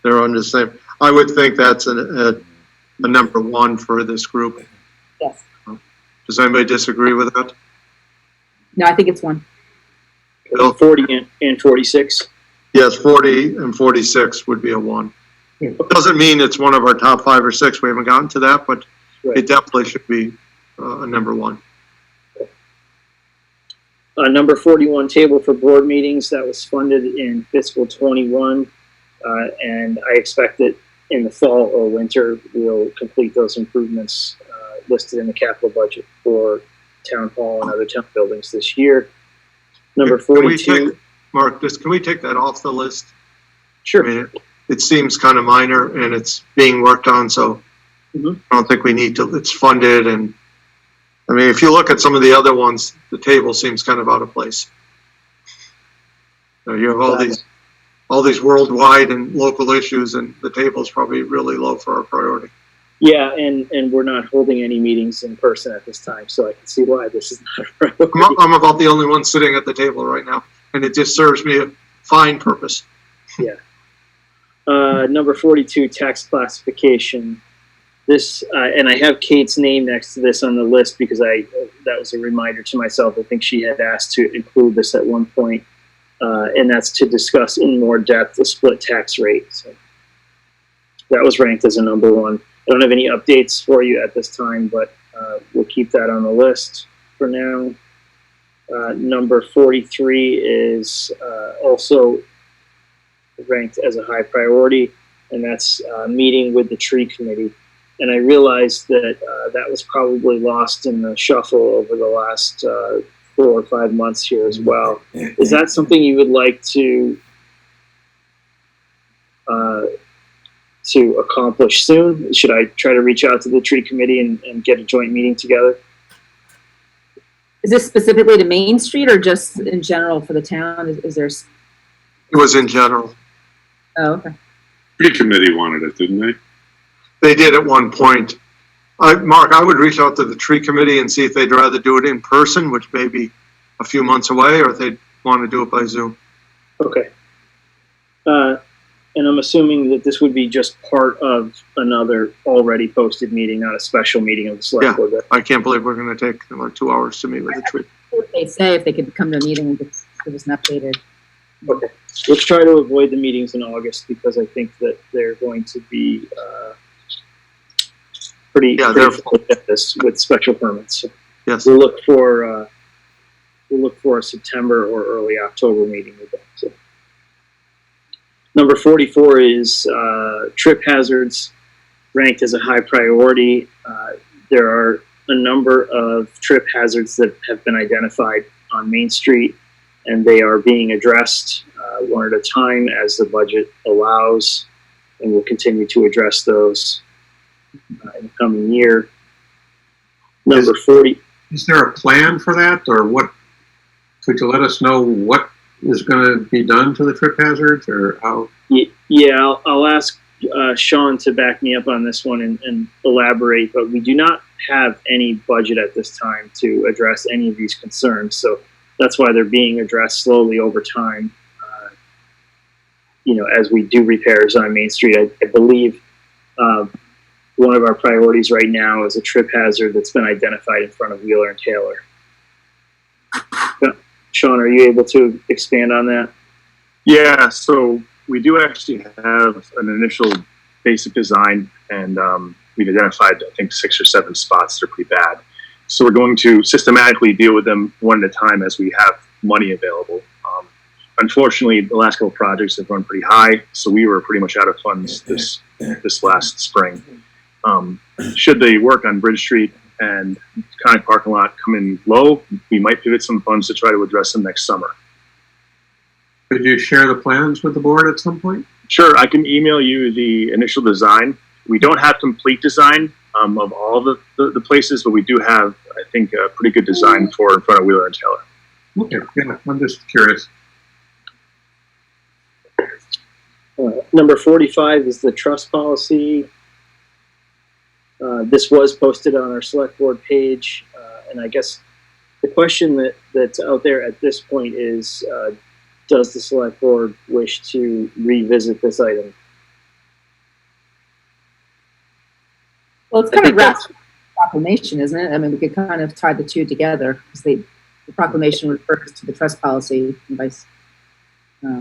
they're on the same. I would think that's a number 1 for this group. Yes. Does anybody disagree with that? No, I think it's 1. 40 and 46. Yes, 40 and 46 would be a 1. Yeah. It doesn't mean it's one of our top 5 or 6. We haven't gotten to that, but Right. it definitely should be a number 1. Number 41, table for board meetings. That was funded in fiscal 21. And I expect that in the fall or winter, we'll complete those improvements listed in the capital budget for town hall and other town buildings this year. Number Can we 42. Mark, can we take that off the list? Sure. I mean, it seems kind of minor and it's being worked on, so Mhm. I don't think we need to, it's funded and, I mean, if you look at some of the other ones, the table seems kind of out of place. You have all these worldwide and local issues and the table's probably really low for our priority. Yeah, and we're not holding any meetings in person at this time, so I can see why this is not a priority. I'm about the only one sitting at the table right now and it just serves me a fine purpose. Number 42, tax classification. This, and I have Kate's name next to this on the list because that was a reminder to myself. I think she had asked to include this at one point, and that's to discuss in more depth the split tax rate. So that was ranked as a number 1. I don't have any updates for you at this time, but we'll keep that on the list for now. Number 43 is also ranked as a high priority, and that's meeting with the tree committee. And I realized that that was probably lost in the shuffle over the last 4 or 5 months here as well. Is that something you would like to accomplish soon? Should I try to reach out to the tree committee and get a joint meeting together? Is this specifically to Main Street or just in general for the town? Is there? It was in general. Oh, okay. Tree committee wanted it, didn't they? They did at one point. Mark, I would reach out to the tree committee and see if they'd rather do it in person, which may be a few months away, or if they'd want to do it by Zoom. Okay. And I'm assuming that this would be just part of another already posted meeting, not a special meeting of the select board. I can't believe we're going to take like 2 hours to meet with the tree. What they say if they could come to a meeting and give us an updated. Okay. We'll try to avoid the meetings in August because I think that they're going to be pretty, Yeah, pretty they're full at this with special permits. So Yes. we'll look for a September or early October meeting with them. So. Number 44 is trip hazards, ranked as a high priority. There are a number of trip hazards that have been identified on Main Street, and they are being addressed one at a time as the budget allows, and we'll continue to address those in the coming year. Number 40. Is there a plan for that, or what? Could you let us know what is going to be done to the trip hazards, or how? Yeah, I'll ask Sean to back me up on this one and elaborate, but we do not have any budget at this time to address any of these concerns. So that's why they're being addressed slowly over time. As we do repairs on Main Street, I believe one of our priorities right now is a trip hazard that's been identified in front of Wheeler and Taylor. Sean, are you able to expand on that? Yeah, so we do actually have an initial basic design, and we've identified, I think, 6 or 7 spots that are pretty bad. So we're going to systematically deal with them one at a time as we have money available. Unfortunately, the last couple of projects have run pretty high, so we were pretty much out of funds this last spring. Should they work on Bridge Street and Conic parking lot come in low, we might pivot some funds to try to address them next summer. Could you share the plans with the board at some point? Sure, I can email you the initial design. We don't have complete design of all the places, but we do have, I think, a pretty good design for in front of Wheeler and Taylor. Okay, yeah, I'm just curious. Number 45 is the trust policy. This was posted on our select board page, and I guess the question that's out there at this point is, does the select board wish to revisit this item? Well, it's kind of wrapped with the proclamation, isn't it? I mean, we could kind of tie the two together because the proclamation refers to the trust policy and vice.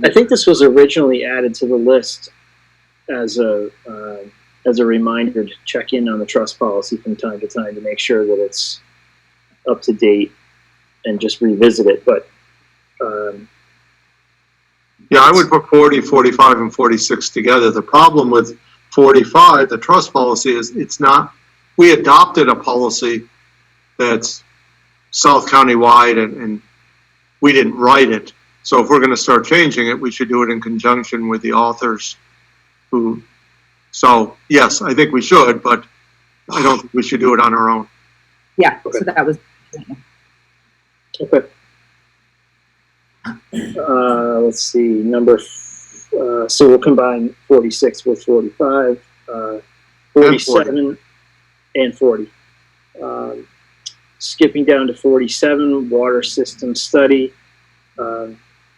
I think this was originally added to the list as a reminder to check in on the trust policy from time to time to make sure that it's up to date and just revisit it. But Yeah, I would put 40, 45, and 46 together. The problem with 45, the trust policy, is it's not, we adopted a policy that's South County wide and we didn't write it. So if we're going to start changing it, we should do it in conjunction with the authors who, so yes, I think we should, but I don't think we should do it on our own. Yeah, Okay. so that was. okay. Let's see, so we'll combine 46 with 45, 47 and 40. Skipping down to 47, water system study.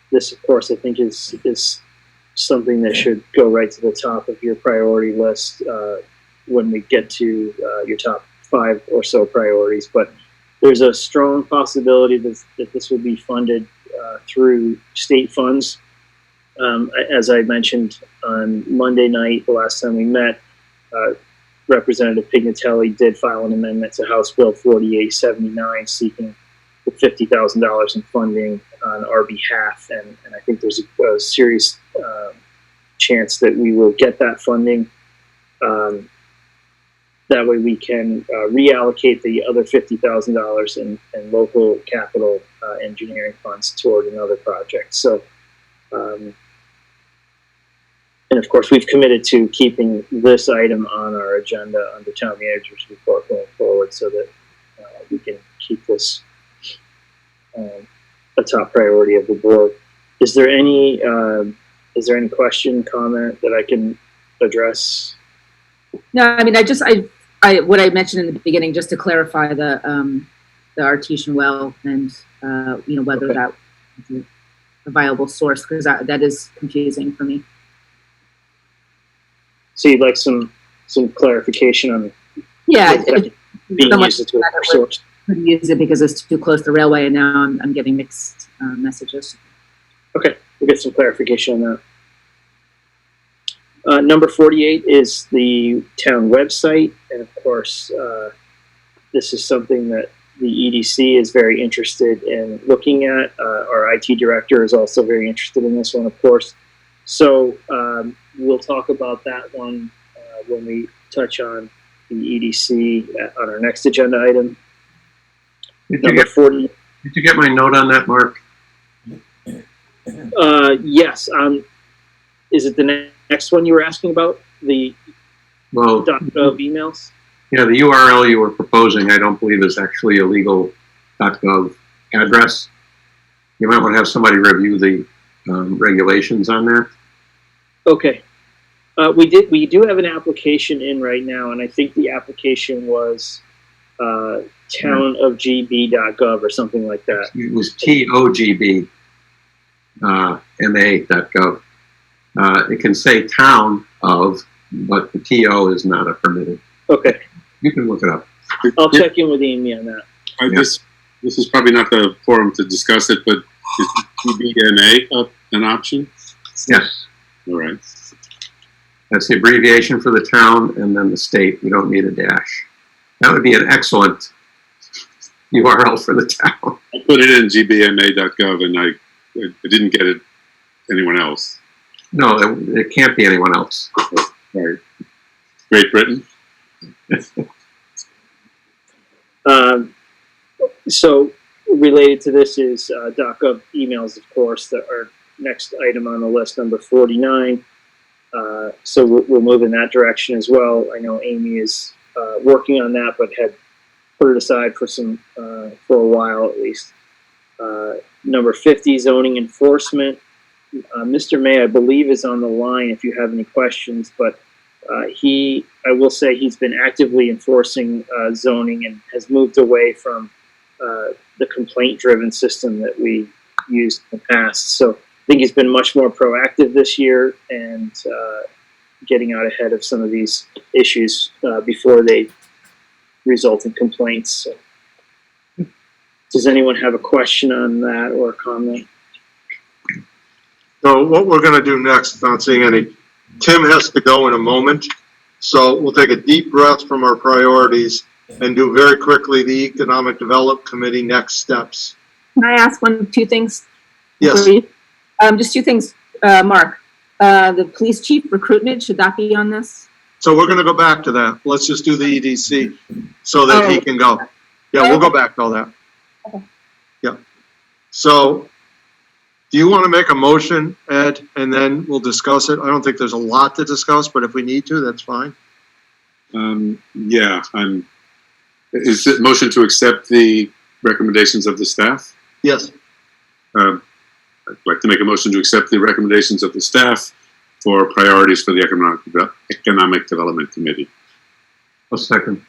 This, of course, I think is something that should go right to the top of your priority list when we get to your top 5 or so priorities. But there's a strong possibility that this will be funded through state funds. As I mentioned on Monday night, the last time we met, Representative Pignatelli did file an amendment to House Bill 4879 seeking the $50,000 in funding on our behalf, and I think there's a serious chance that we will get that funding. That way we can reallocate the other $50,000 in local capital engineering funds toward another project. So, and of course, we've committed to keeping this item on our agenda under town manager's report going forward so that we can keep this a top priority of the board. Is there any question, comment that I can address? No, I mean, I what I mentioned in the beginning, just to clarify the artesian well and whether that is a viable source, because that is confusing for me. So you'd like some clarification on Yeah, being someone used as a source? couldn't use it because it's too close to the railway, and now I'm getting mixed messages. Okay, we'll get some clarification on that. Number 48 is the town website, and of course, this is something that the EDC is very interested in looking at. Our IT director is also very interested in this one, of course. So we'll talk about that one when we touch on the EDC on our next agenda item. Number 40. Did you get my note on that, Mark? Yes. Is it the next one you were asking about? The Well, .gov emails? yeah, the URL you were proposing, I don't believe is actually a legal .gov address. You might want to have somebody review the regulations on that. Okay. We do have an application in right now, and I think the application was townofgb.gov or something like that. It was TOGB, MA.gov. It can say town of, but the TO is not a permitted. Okay. You can look it up. I'll check in with Amy on that. This is probably not the forum to discuss it, but is TBMA an option? Yes, All right. that's the abbreviation for the town and then the state. You don't need a dash. That would be an excellent URL for the town. I put it in gbma.gov and I didn't get it anyone else. No, it can't be anyone else. Right. Great Britain? So related to this is .gov emails, of course, that are next item on the list, number 49. So we'll move in that direction as well. I know Amy is working on that, but had put it aside for a while at least. Number 50, zoning enforcement. Mr. May, I believe, is on the line if you have any questions, but I will say he's been actively enforcing zoning and has moved away from the complaint-driven system that we used in the past. So I think he's been much more proactive this year and getting out ahead of some of these issues before they result in complaints. So, does anyone have a question on that or a comment? So what we're gonna do next, not seeing any, Tim has to go in a moment. So we'll take a deep breath from our priorities and do very quickly the Economic Development Committee next steps. Can I ask two things? Yes, Please? Just two things, Mark. The police chief recruitment, should that be on this? so we're gonna go back to that. Let's just do the EDC so that he can go. Yeah, we'll go back to all that. Okay. Yeah. So do you want to make a motion, Ed, and then we'll discuss it? I don't think there's a lot to discuss, but if we need to, that's fine. Yeah, is it motion to accept the recommendations of the staff? Yes. I'd like to make a motion to accept the recommendations of the staff for priorities for the Economic Development Committee. A second.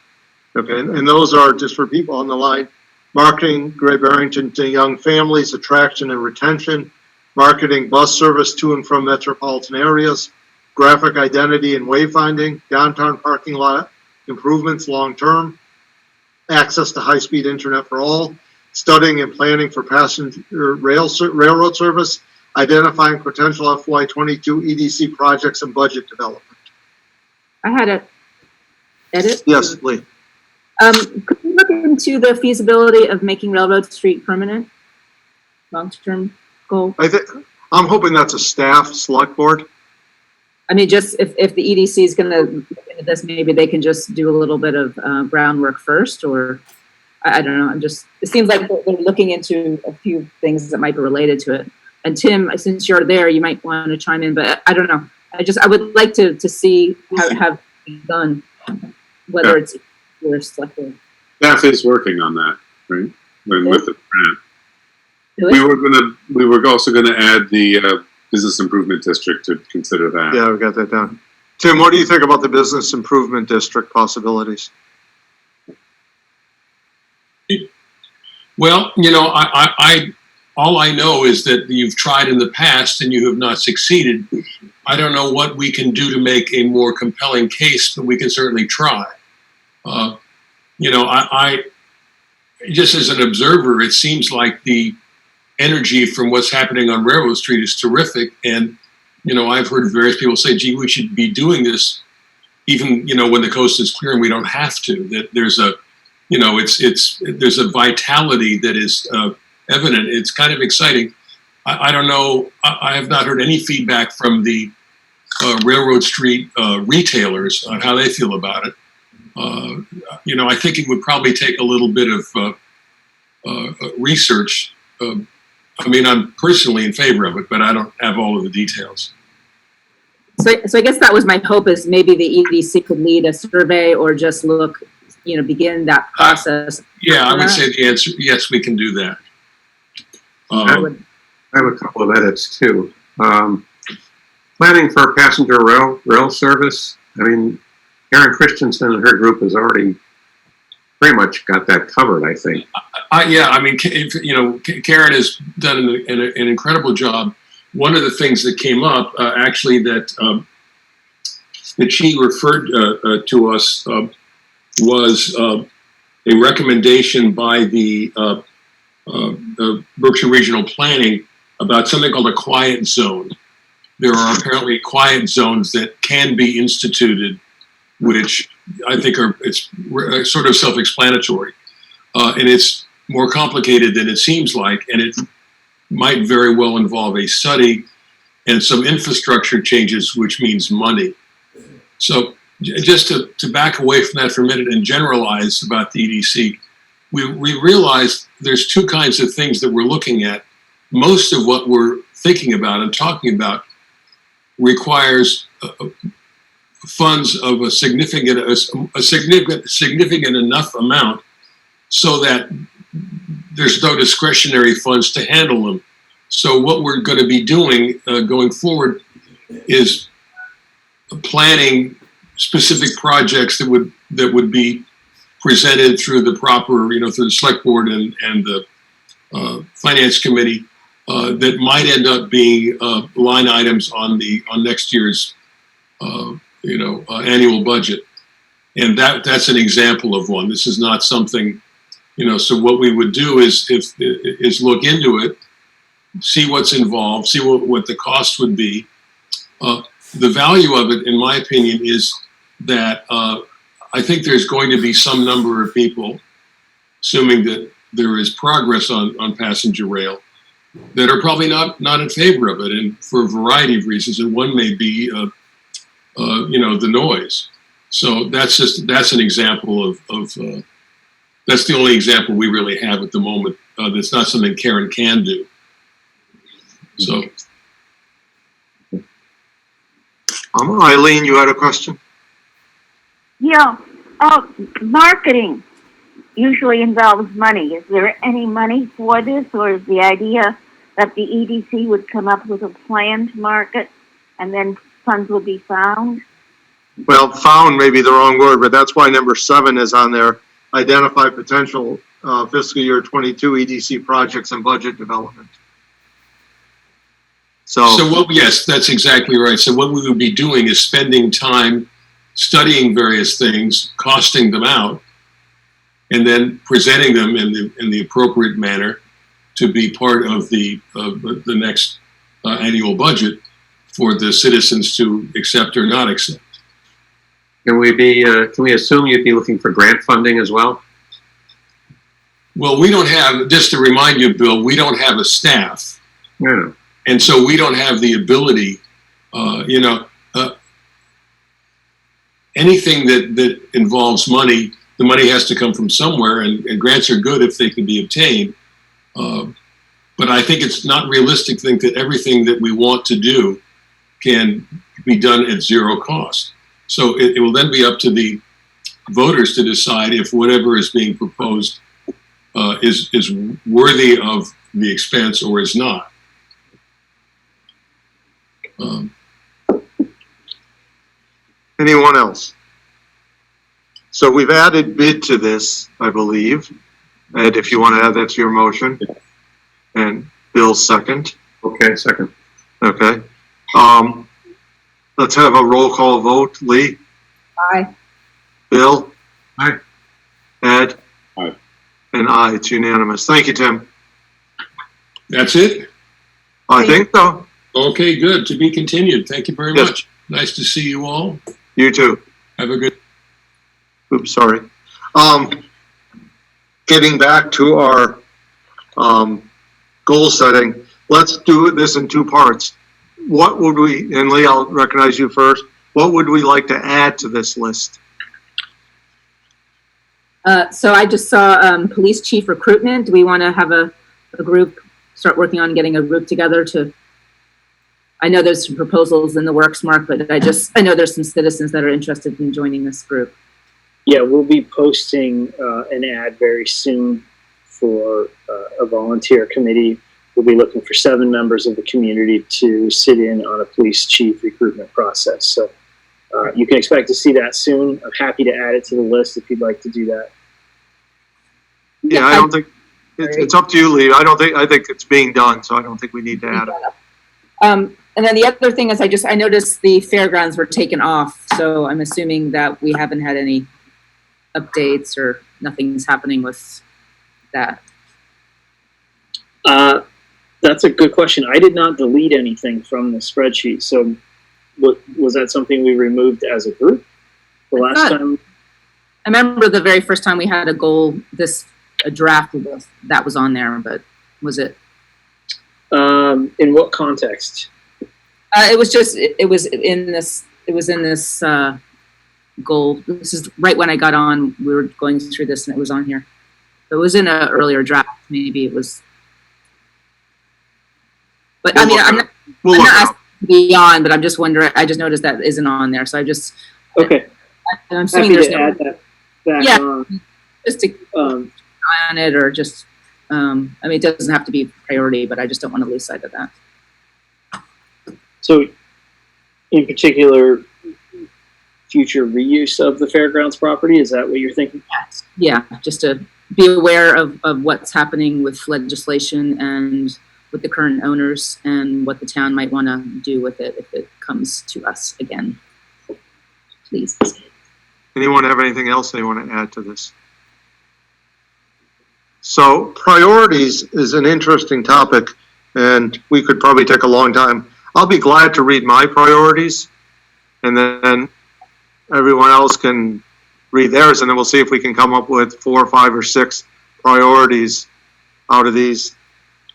Okay, and those are just for people on the line. Marketing Great Barrington to young families, attraction and retention, marketing bus service to and from metropolitan areas, graphic identity and wayfinding, downtown parking lot improvements long-term, access to high-speed internet for all, studying and planning for passenger railroad service, identifying potential FY22 EDC projects and budget development. I had a edit. Yes, Lee. Could you look into the feasibility of making Railroad Street permanent? Long-term goal? I'm hoping that's a staff select board. I mean, just if the EDC is gonna look into this, maybe they can just do a little bit of groundwork first, or I don't know. It seems like they're looking into a few things that might be related to it. And Tim, since you're there, you might want to chime in, but I don't know. I would like to see how it have done, whether it's or selected. Staff is working on that, right? With the grant. Really? We were also gonna add the business improvement district to consider that. Yeah, we got that down. Tim, what do you think about the business improvement district possibilities? Well, you know, all I know is that you've tried in the past and you have not succeeded. I don't know what we can do to make a more compelling case, but we can certainly try. You know, I just as an observer, it seems like the energy from what's happening on Railroad Street is terrific, and I've heard various people say, gee, we should be doing this even, when the coast is clear and we don't have to, that there's a, there's a vitality that is evident. It's kind of exciting. I don't know. I have not heard any feedback from the Railroad Street retailers on how they feel about it. I think it would probably take a little bit of research. I'm personally in favor of it, but I don't have all of the details. So I guess that was my hope, is maybe the EDC could lead a survey or just look, begin that process. Yeah, I would say the answer, yes, we can do that. I have a couple of edits too. Planning for passenger rail service. Erin Christensen and her group has already pretty much got that covered, I think. Karen has done an incredible job. One of the things that came up, actually, that she referred to us was a recommendation by the Berkshire Regional Planning about something called a quiet zone. There are apparently quiet zones that can be instituted, which I think it's sort of self-explanatory. And it's more complicated than it seems like, and it might very well involve a study and some infrastructure changes, which means money. So just to back away from that for a minute and generalize about the EDC, we realize there's two kinds of things that we're looking at. Most of what we're thinking about and talking about requires funds of a significant enough amount so that there's no discretionary funds to handle them. So what we're going to be doing going forward is planning specific projects that would be presented through the proper, through the select board and the finance committee that might end up being line items on next year's annual budget. And that's an example of one. This is not something, so what we would do is look into it, see what's involved, see what the cost would be. The value of it, in my opinion, is that I think there's going to be some number of people, assuming that there is progress on passenger rail, that are probably not in favor of it, and for a variety of reasons. And one may be, the noise. So that's an example of that's the only example we really have at the moment. That's not something Karen can do. So, Eileen, you had a question? Yeah, marketing usually involves money. Is there any money for this, or is the idea that the EDC would come up with a plan to market and then funds will be found? Well, found may be the wrong word, but that's why number 7 is on there. Identify potential fiscal year 22 EDC projects and budget development. Yes, that's exactly right. So what we would be doing is spending time studying various things, costing them out, and then presenting them in the appropriate manner to be part of the next annual budget for the citizens to accept or not accept. Can we assume you'd be looking for grant funding as well? Well, we don't have, just to remind you, Bill, we don't have a staff. Yeah. And so we don't have the ability, anything that involves money, the money has to come from somewhere, and grants are good if they can be obtained. But I think it's not realistic to think that everything that we want to do can be done at zero cost. So it will then be up to the voters to decide if whatever is being proposed is worthy of the expense or is not. Anyone else? So we've added bid to this, I believe. Ed, if you want to add that to your motion. And Bill's second. Okay, second. Okay. Let's have a roll call vote. Lee? Aye. Bill? Aye. Ed? Aye. And aye. It's unanimous. Thank you, Tim. That's it? I think so. Okay, good. To be continued. Thank you very Yes. much. Nice to see you all. You too. Have a good. Oops, sorry. Getting back to our goal setting, let's do this in two parts. What would we, and Lee, I'll recognize you first. What would we like to add to this list? So I just saw police chief recruitment. Do we want to have a group, start working on getting a group together to, I know there's some proposals in the works, Mark, but I know there's some citizens that are interested in joining this group. Yeah, we'll be posting an ad very soon for a volunteer committee. We'll be looking for 7 members of the community to sit in on a police chief recruitment process. So you can expect to see that soon. I'm happy to add it to the list if you'd like to do that. Yeah, I don't think, it's up to you, Lee. I think it's being done, so I don't think we need to add it. And then the other thing is I noticed the fairgrounds were taken off. So I'm assuming that we haven't had any updates or nothing's happening with that. That's a good question. I did not delete anything from the spreadsheet. So was that something we removed as a group the last time? I remember the very first time we had a goal, a draft that was on there, but was it? In what context? It was in this goal. This is right when I got on, we were going through this and it was on here. It was in an earlier draft, maybe it was. But I mean, I'm not asking to be on, but I'm just wondering, I just noticed that isn't on there. So I just. Okay. I'm assuming Happy there's to no. add that back Yeah. on. Just to eye on it or just, I mean, it doesn't have to be priority, but I just don't want to lose sight of that. So, in particular, future reuse of the fairgrounds property, is that what you're thinking? Yeah, just to be aware of what's happening with legislation and with the current owners and what the town might want to do with it if it comes to us again. Please. Anyone have anything else they want to add to this? So priorities is an interesting topic, and we could probably take a long time. I'll be glad to read my priorities, and then everyone else can read theirs, and then we'll see if we can come up with 4, 5, or 6 priorities out of these.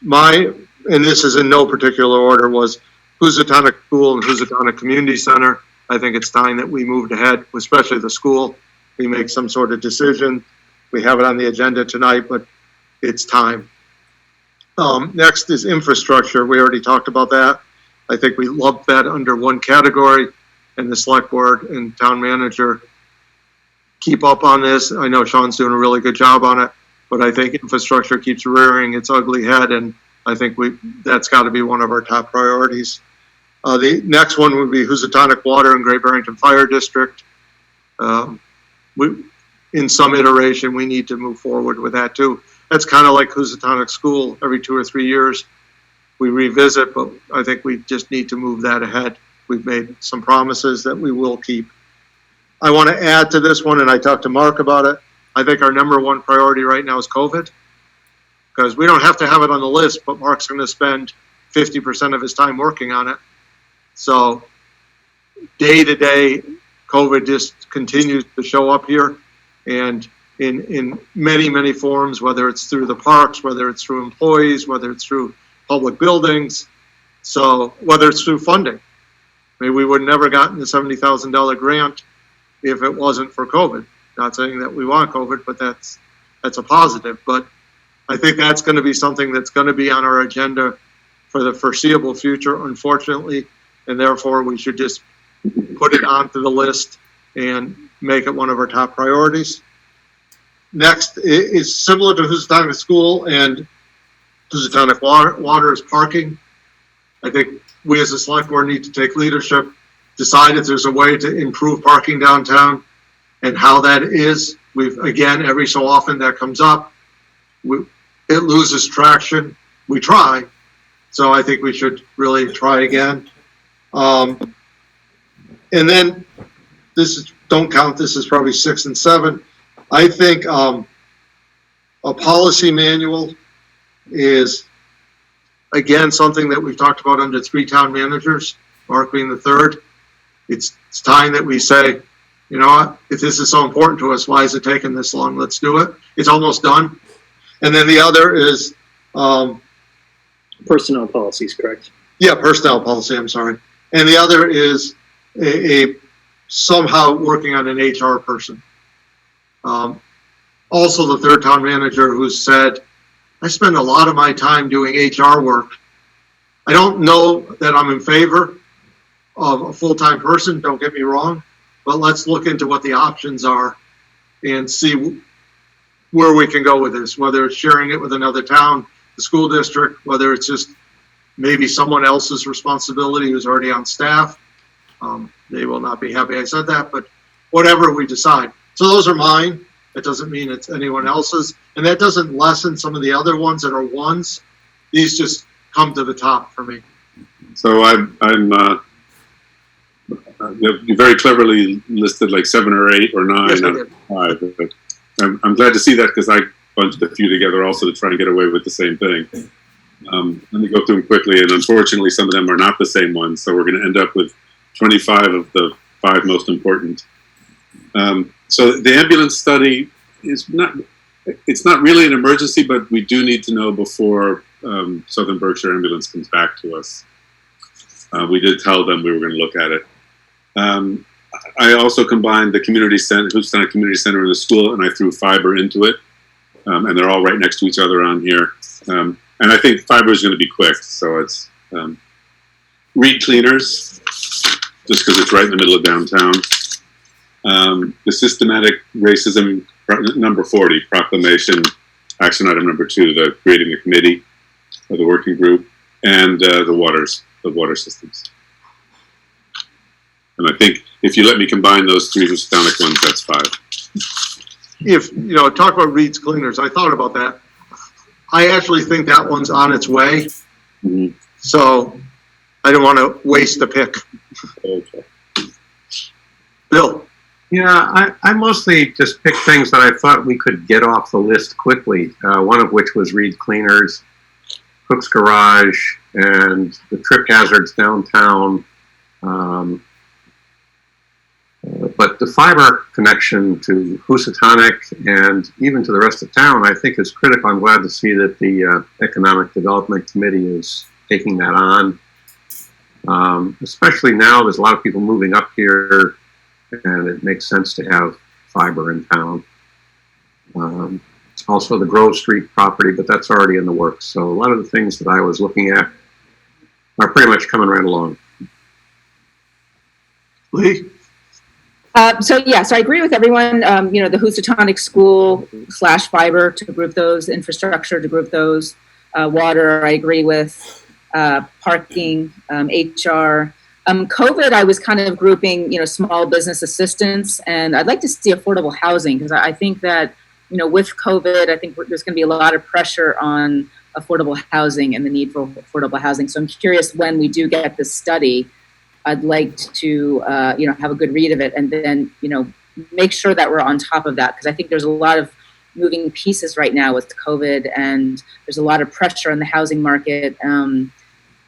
And this is in no particular order, was Housatonic School and Housatonic Community Center. I think it's time that we moved ahead, especially the school. We make some sort of decision. We have it on the agenda tonight, but it's time. Next is infrastructure. We already talked about that. I think we lump that under one category, and the select board and town manager keep up on this. I know Sean's doing a really good job on it, but I think infrastructure keeps rearing its ugly head, and I think that's got to be one of our top priorities. The next one would be Housatonic Water and Great Barrington Fire District. In some iteration, we need to move forward with that too. That's kind of like Housatonic School. Every 2 or 3 years, we revisit, but I think we just need to move that ahead. We've made some promises that we will keep. I want to add to this one, and I talked to Mark about it. I think our number one priority right now is COVID, because we don't have to have it on the list, but Mark's going to spend 50% of his time working on it. So day to day, COVID just continues to show up here, and in many, many forms, whether it's through the parks, whether it's through employees, whether it's through public buildings, so whether it's through funding. I mean, we would never gotten the $70,000 grant if it wasn't for COVID. Not saying that we want COVID, but that's a positive. But I think that's going to be something that's going to be on our agenda for the foreseeable future, unfortunately, and therefore we should just put it onto the list and make it one of our top priorities. Next is similar to Housatonic School and Housatonic Water is parking. I think we as a select board need to take leadership, decide if there's a way to improve parking downtown and how that is. Again, every so often that comes up. It loses traction. We try. So I think we should really try again. And then don't count this as probably 6 and 7. I think a policy manual is again, something that we've talked about under 3 town managers, Mark being the third. It's time that we say, you know what, if this is so important to us, why is it taking this long? Let's do it. It's almost done. And then the other is, Personnel policies, correct? yeah, personnel policy, I'm sorry. And the other is a somehow working on an HR person. Also, the third town manager who said, I spend a lot of my time doing HR work. I don't know that I'm in favor of a full-time person, don't get me wrong, but let's look into what the options are and see where we can go with this, whether it's sharing it with another town, the school district, whether it's just maybe someone else's responsibility who's already on staff. They will not be happy I said that, but whatever we decide. So those are mine. That doesn't mean it's anyone else's. And that doesn't lessen some of the other ones that are ones. These just come to the top for me. So you very cleverly listed like 7 or 8 or 9 Yes, I out did. of 5. But I'm glad to see that because I bunched a few together also to try and get away with the same thing. Let me go through them quickly, and unfortunately some of them are not the same ones, so we're going to end up with 25 of the 5 most important. So the ambulance study is it's not really an emergency, but we do need to know before Southern Berkshire Ambulance comes back to us. We did tell them we were going to look at it. I also combined the community center, Houstonic Community Center and the school, and I threw fiber into it. And they're all right next to each other on here. And I think fiber is going to be quick, so it's Reed Cleaners, just because it's right in the middle of downtown. The systematic racism, number 40, proclamation, action item number 2, the creating the committee, or the working group, and the water systems. And I think if you let me combine those 3 Houstonic ones, that's 5. If, you know, talk about Reed's Cleaners, I thought about that. I actually think that one's on its way. Mm-hmm. So I don't want to waste the pick. Okay. Bill? Yeah, I mostly just picked things that I thought we could get off the list quickly, one of which was Reed Cleaners, Cook's Garage, and the trip hazards downtown. But the fiber connection to Housatonic and even to the rest of town, I think is critical. I'm glad to see that the Economic Development Committee is taking that on. Especially now, there's a lot of people moving up here, and it makes sense to have fiber in town. Also the Grove Street property, but that's already in the works. So a lot of the things that I was looking at are pretty much coming right along. Lee? So I agree with everyone, the Housatonic school / fiber to group those, infrastructure to group those, water, I agree with, parking, HR. COVID, I was kind of grouping, small business assistance, and I'd like to see affordable housing, because I think that, with COVID, I think there's going to be a lot of pressure on affordable housing and the need for affordable housing. So I'm curious, when we do get this study, I'd like to, have a good read of it, and then, make sure that we're on top of that, because I think there's a lot of moving pieces right now with COVID, and there's a lot of pressure on the housing market, and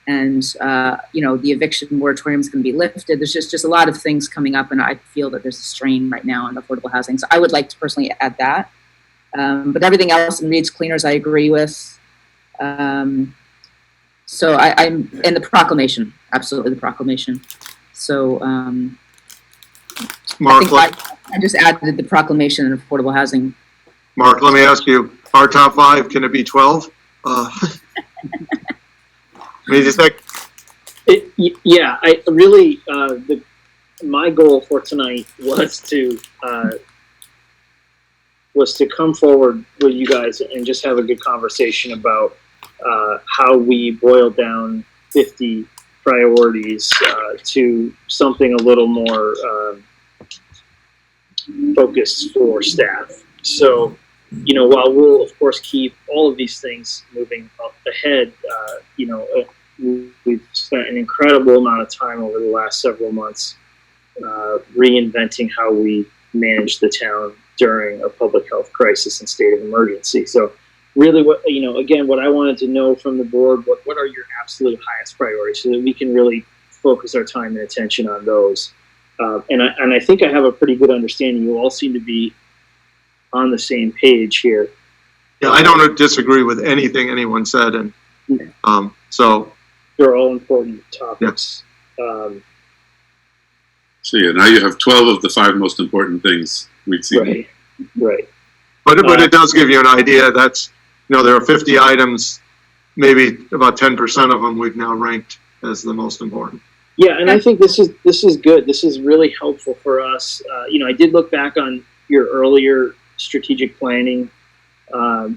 the eviction moratorium is going to be lifted. There's just a lot of things coming up, and I feel that there's a strain right now on affordable housing. So I would like to personally add that. But everything else in Reed's Cleaners, I agree with. So I'm in the proclamation, absolutely the proclamation. So Mark, I just added the proclamation and affordable housing. Mark, let me ask you, our top 5, can it be 12? Yeah, I really, my goal for tonight was to come forward with you guys and just have a good conversation about how we boil down 50 priorities to something a little more focused for staff. So, while we'll of course keep all of these things moving up ahead, we've spent an incredible amount of time over the last several months reinventing how we manage the town during a public health crisis and state of emergency. So really what, again, what I wanted to know from the board, what are your absolute highest priorities so that we can really focus our time and attention on those. And I think I have a pretty good understanding. You all seem to be on the same page here. Yeah, I don't disagree with anything anyone said, and so They're all important topics. So yeah, now you have 12 of the 5 most important things we've seen. Right. but it does give you an idea. That's there are 50 items, maybe about 10% of them we've now ranked as the most important. Yeah, and I think this is good. This is really helpful for us. I did look back on your earlier strategic planning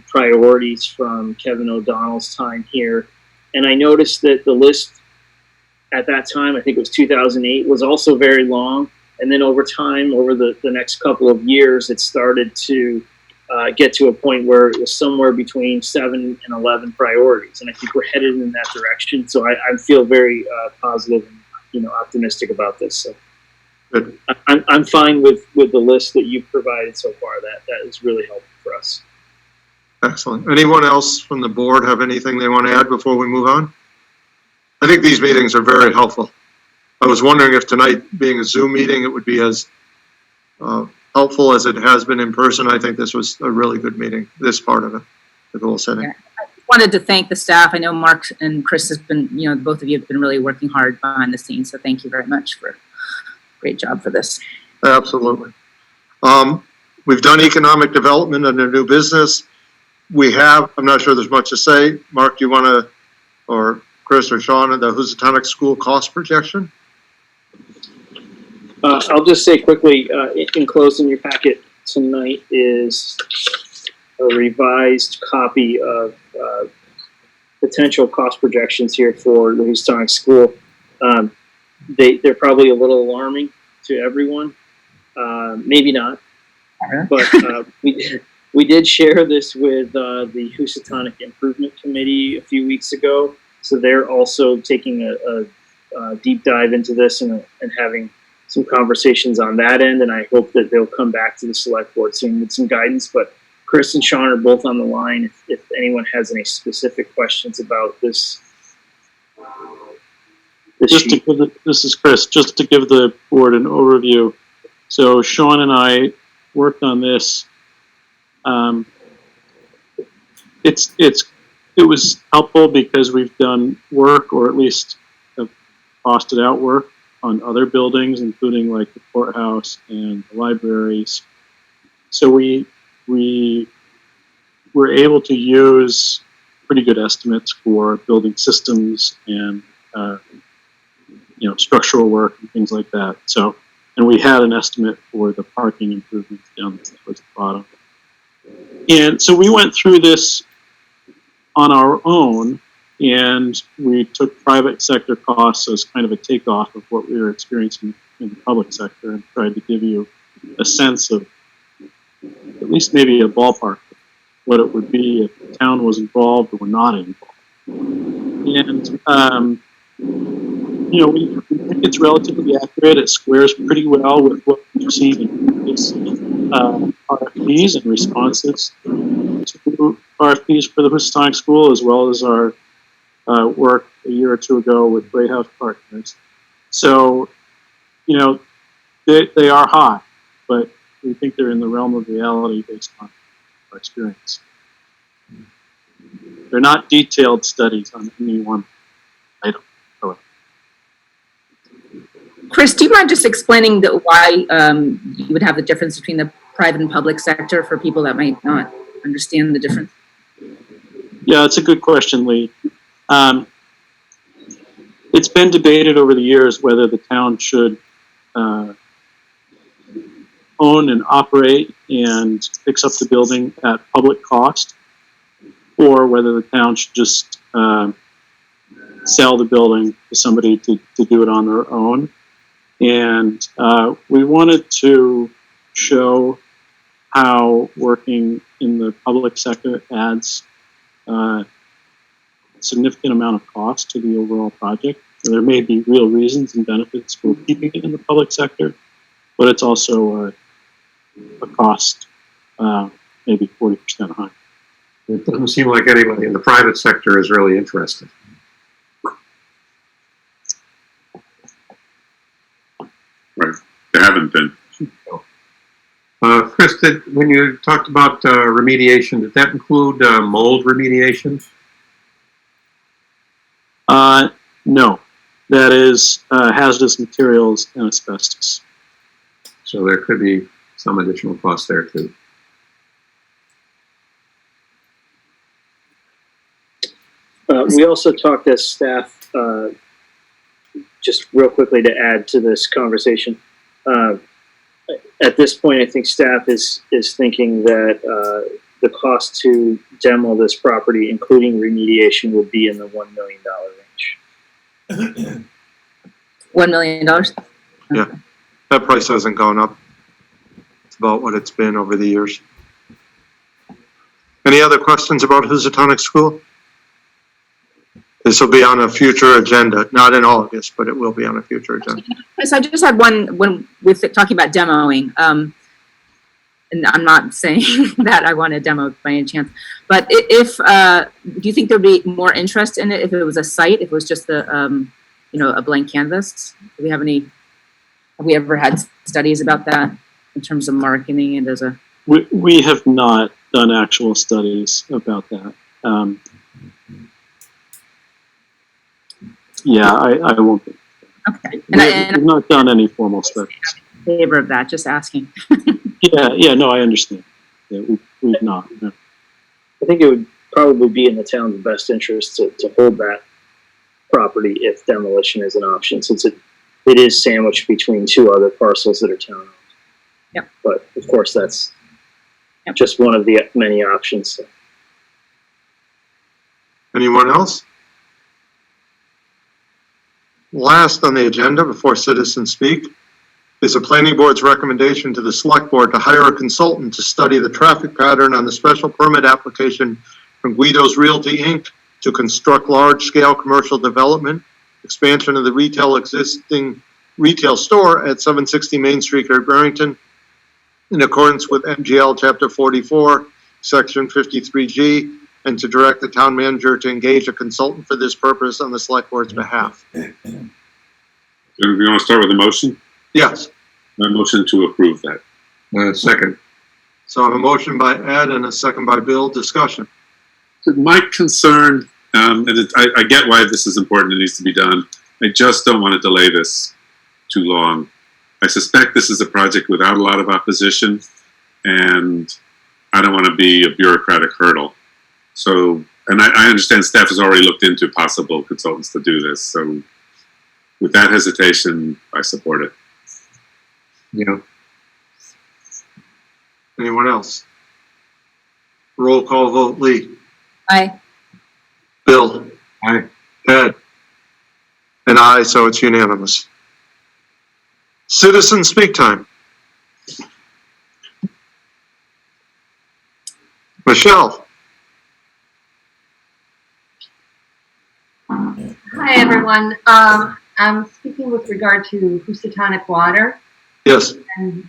priorities from Kevin O'Donnell's time here, and I noticed that the list at that time, I think it was 2008, was also very long. And then over time, over the next couple of years, it started to get to a point where it was somewhere between 7 and 11 priorities. And I think we're headed in that direction. So I feel very positive and optimistic about this. So Good. I'm fine with the list that you've provided so far. That is really helpful for us. Excellent. Anyone else from the board have anything they want to add before we move on? I think these meetings are very helpful. I was wondering if tonight, being a Zoom meeting, it would be as helpful as it has been in person. I think this was a really good meeting, this part of it, the goal setting. Yeah. Wanted to thank the staff. I know Mark and Chris has been, both of you have been really working hard behind the scenes. So thank you very much for a great job for this. Absolutely. We've done economic development under new business. I'm not sure there's much to say. Mark, you want to, or Chris or Sean, the Housatonic School cost projection? I'll just say quickly, enclosed in your packet tonight is a revised copy of potential cost projections here for the Housatonic School. They're probably a little alarming to everyone. Maybe not, but we did share this with the Housatonic Improvement Committee a few weeks ago. So they're also taking a deep dive into this and having some conversations on that end. And I hope that they'll come back to the select board soon with some guidance. But Chris and Sean are both on the line if anyone has any specific questions about this. This is Chris. Just to give the board an overview. So Sean and I worked on this. It was helpful because we've done work, or at least have costed out work on other buildings, including like the courthouse and the libraries. So we were able to use pretty good estimates for building systems and structural work and things like that. So, and we had an estimate for the parking improvements down towards the bottom. And so we went through this on our own, and we took private sector costs as kind of a takeoff of what we were experiencing in the public sector and tried to give you a sense of at least maybe a ballpark of what it would be if the town was involved or not involved. And, we think it's relatively accurate. It squares pretty well with what we've seen in previous RFPs and responses to RFPs for the Housatonic School, as well as our work a year or two ago with Great House Partners. So, they are high, but we think they're in the realm of reality based on our experience. They're not detailed studies on any one item. Chris, do you mind just explaining why you would have the difference between the private and public sector for people that might not understand the difference? Yeah, it's a good question, Lee. It's been debated over the years whether the town should own and operate and fix up the building at public cost, or whether the town should just sell the building to somebody to do it on their own. And we wanted to show how working in the public sector adds a significant amount of cost to the overall project. So there may be real reasons and benefits for keeping it in the public sector, but it's also a cost maybe 40% higher. It doesn't seem like anybody in the private sector is really interested. They haven't been. Chris, when you talked about remediation, did that include mold remediation? No, that is hazardous materials and asbestos. So there could be some additional cost there too. We also talked as staff, just real quickly to add to this conversation. At this point, I think staff is thinking that the cost to demo this property, including remediation, would be in the $1 million range. $1 million? That price hasn't gone up. It's about what it's been over the years. Any other questions about Housatonic School? This will be on a future agenda, not in August, but it will be on a future agenda. So I just had one, when with talking about demoing, and I'm not saying that I want to demo by any chance, but if, do you think there'd be more interest in it if it was a site, if it was just a blank canvas? Do we have we ever had studies about that in terms of marketing it as a? We have not done actual studies about that. Yeah, I won't be. Okay. We've not done any formal studies. In favor of that, just asking. Yeah, no, I understand. Yeah, we've not. No. I think it would probably be in the town's best interest to hold that property if demolition is an option, since it is sandwiched between two other parcels that are town-owned. Yep. But of course, that's just one of the many options. So. Anyone else? Last on the agenda, before citizens speak, is the planning board's recommendation to the select board to hire a consultant to study the traffic pattern on the special permit application from Guido's Realty, Inc. to construct large-scale commercial development, expansion of the existing retail store at 760 Main Street, Great Barrington, in accordance with MGL Chapter 44, Section 53G, and to direct the town manager to engage a consultant for this purpose on the select board's behalf. Do you want to start with a motion? Yes. My motion to approve that. Second. So I have a motion by Ed and a second by Bill. Discussion. My concern, I get why this is important, it needs to be done. I just don't want to delay this too long. I suspect this is a project without a lot of opposition, and I don't want to be a bureaucratic hurdle. So, and I understand staff has already looked into possible consultants to do this. So with that hesitation, I support it. Yeah. Anyone else? Roll call vote. Lee. Aye. Bill. Aye. Ed. And aye, so it's unanimous. Citizen speak time. Michelle. Hi, everyone. I'm speaking with regard to Housatonic Water, Yes. and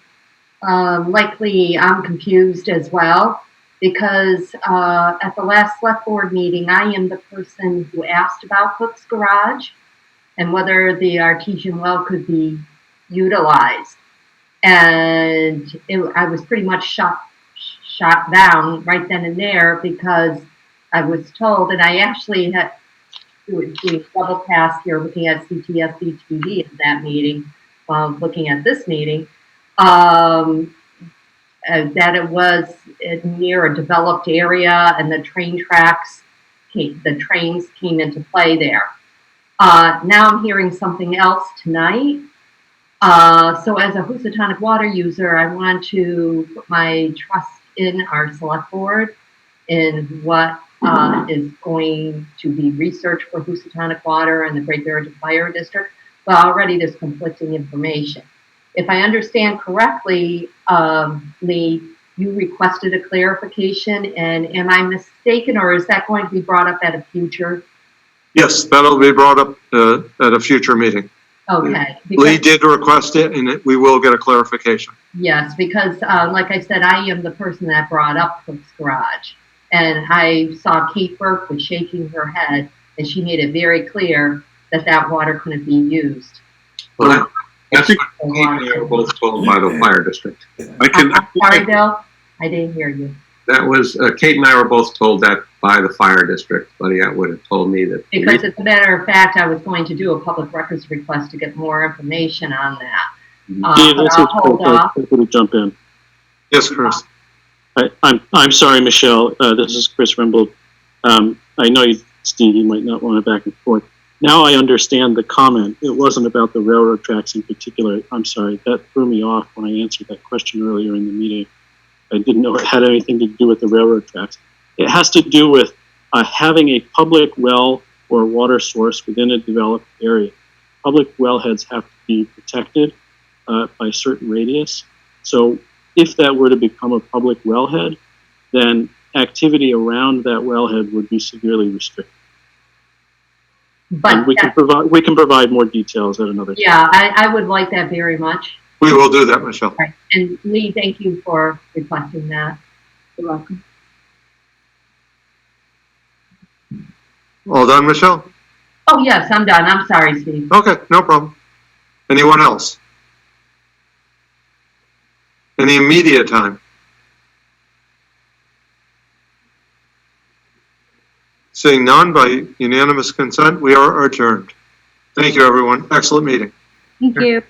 likely I'm confused as well, because at the last select board meeting, I am the person who asked about Cook's Garage and whether the artesian well could be utilized. And I was pretty much shot down right then and there, because I was told, and I actually had doing double task here, looking at CTSD TV at that meeting, while looking at this meeting, that it was near a developed area, and the trains came into play there. Now I'm hearing something else tonight. So as a Housatonic Water user, I want to put my trust in our select board in what is going to be researched for Housatonic Water and the Great Barrington Fire District, but already there's conflicting information. If I understand correctly, Lee, you requested a clarification, and am I mistaken, or is that going to be brought up at a future? Yes, that'll be brought up at a future meeting. Okay. Lee did request it, and we will get a clarification. Yes, because like I said, I am the person that brought up Cook's Garage. And I saw Kate Burke was shaking her head, and she made it very clear that that water couldn't be used. Well, that's what Kate and I were both told by the fire district. I'm sorry, Bill. I didn't hear you. That was, Kate and I were both told that by the fire district. Buddy Atwood had told me that. Because as a matter of fact, I was going to do a public records request to get more information on that. Steve, But this I'll is hold off. Chris. To jump in. Yes, Chris. I'm sorry, Michelle. This is Chris Rimbold. I know you, Steve, you might not want to back and forth. Now I understand the comment. It wasn't about the railroad tracks in particular. I'm sorry. That threw me off when I answered that question earlier in the meeting. I didn't know it had anything to do with the railroad tracks. It has to do with having a public well or water source within a developed area. Public wellheads have to be protected by certain radius. So if that were to become a public wellhead, then activity around that wellhead would be severely restricted. But And we can provide more details at another time. yeah, I would like that very much. We will do that, Michelle. Right. And Lee, thank you for requesting that. You're welcome. All done, Michelle? Oh, yes, I'm done. I'm sorry, Steve. Okay, no problem. Anyone else? Any immediate time? Seeing none, by unanimous consent, we are adjourned. Thank you, everyone. Excellent meeting. Thank you.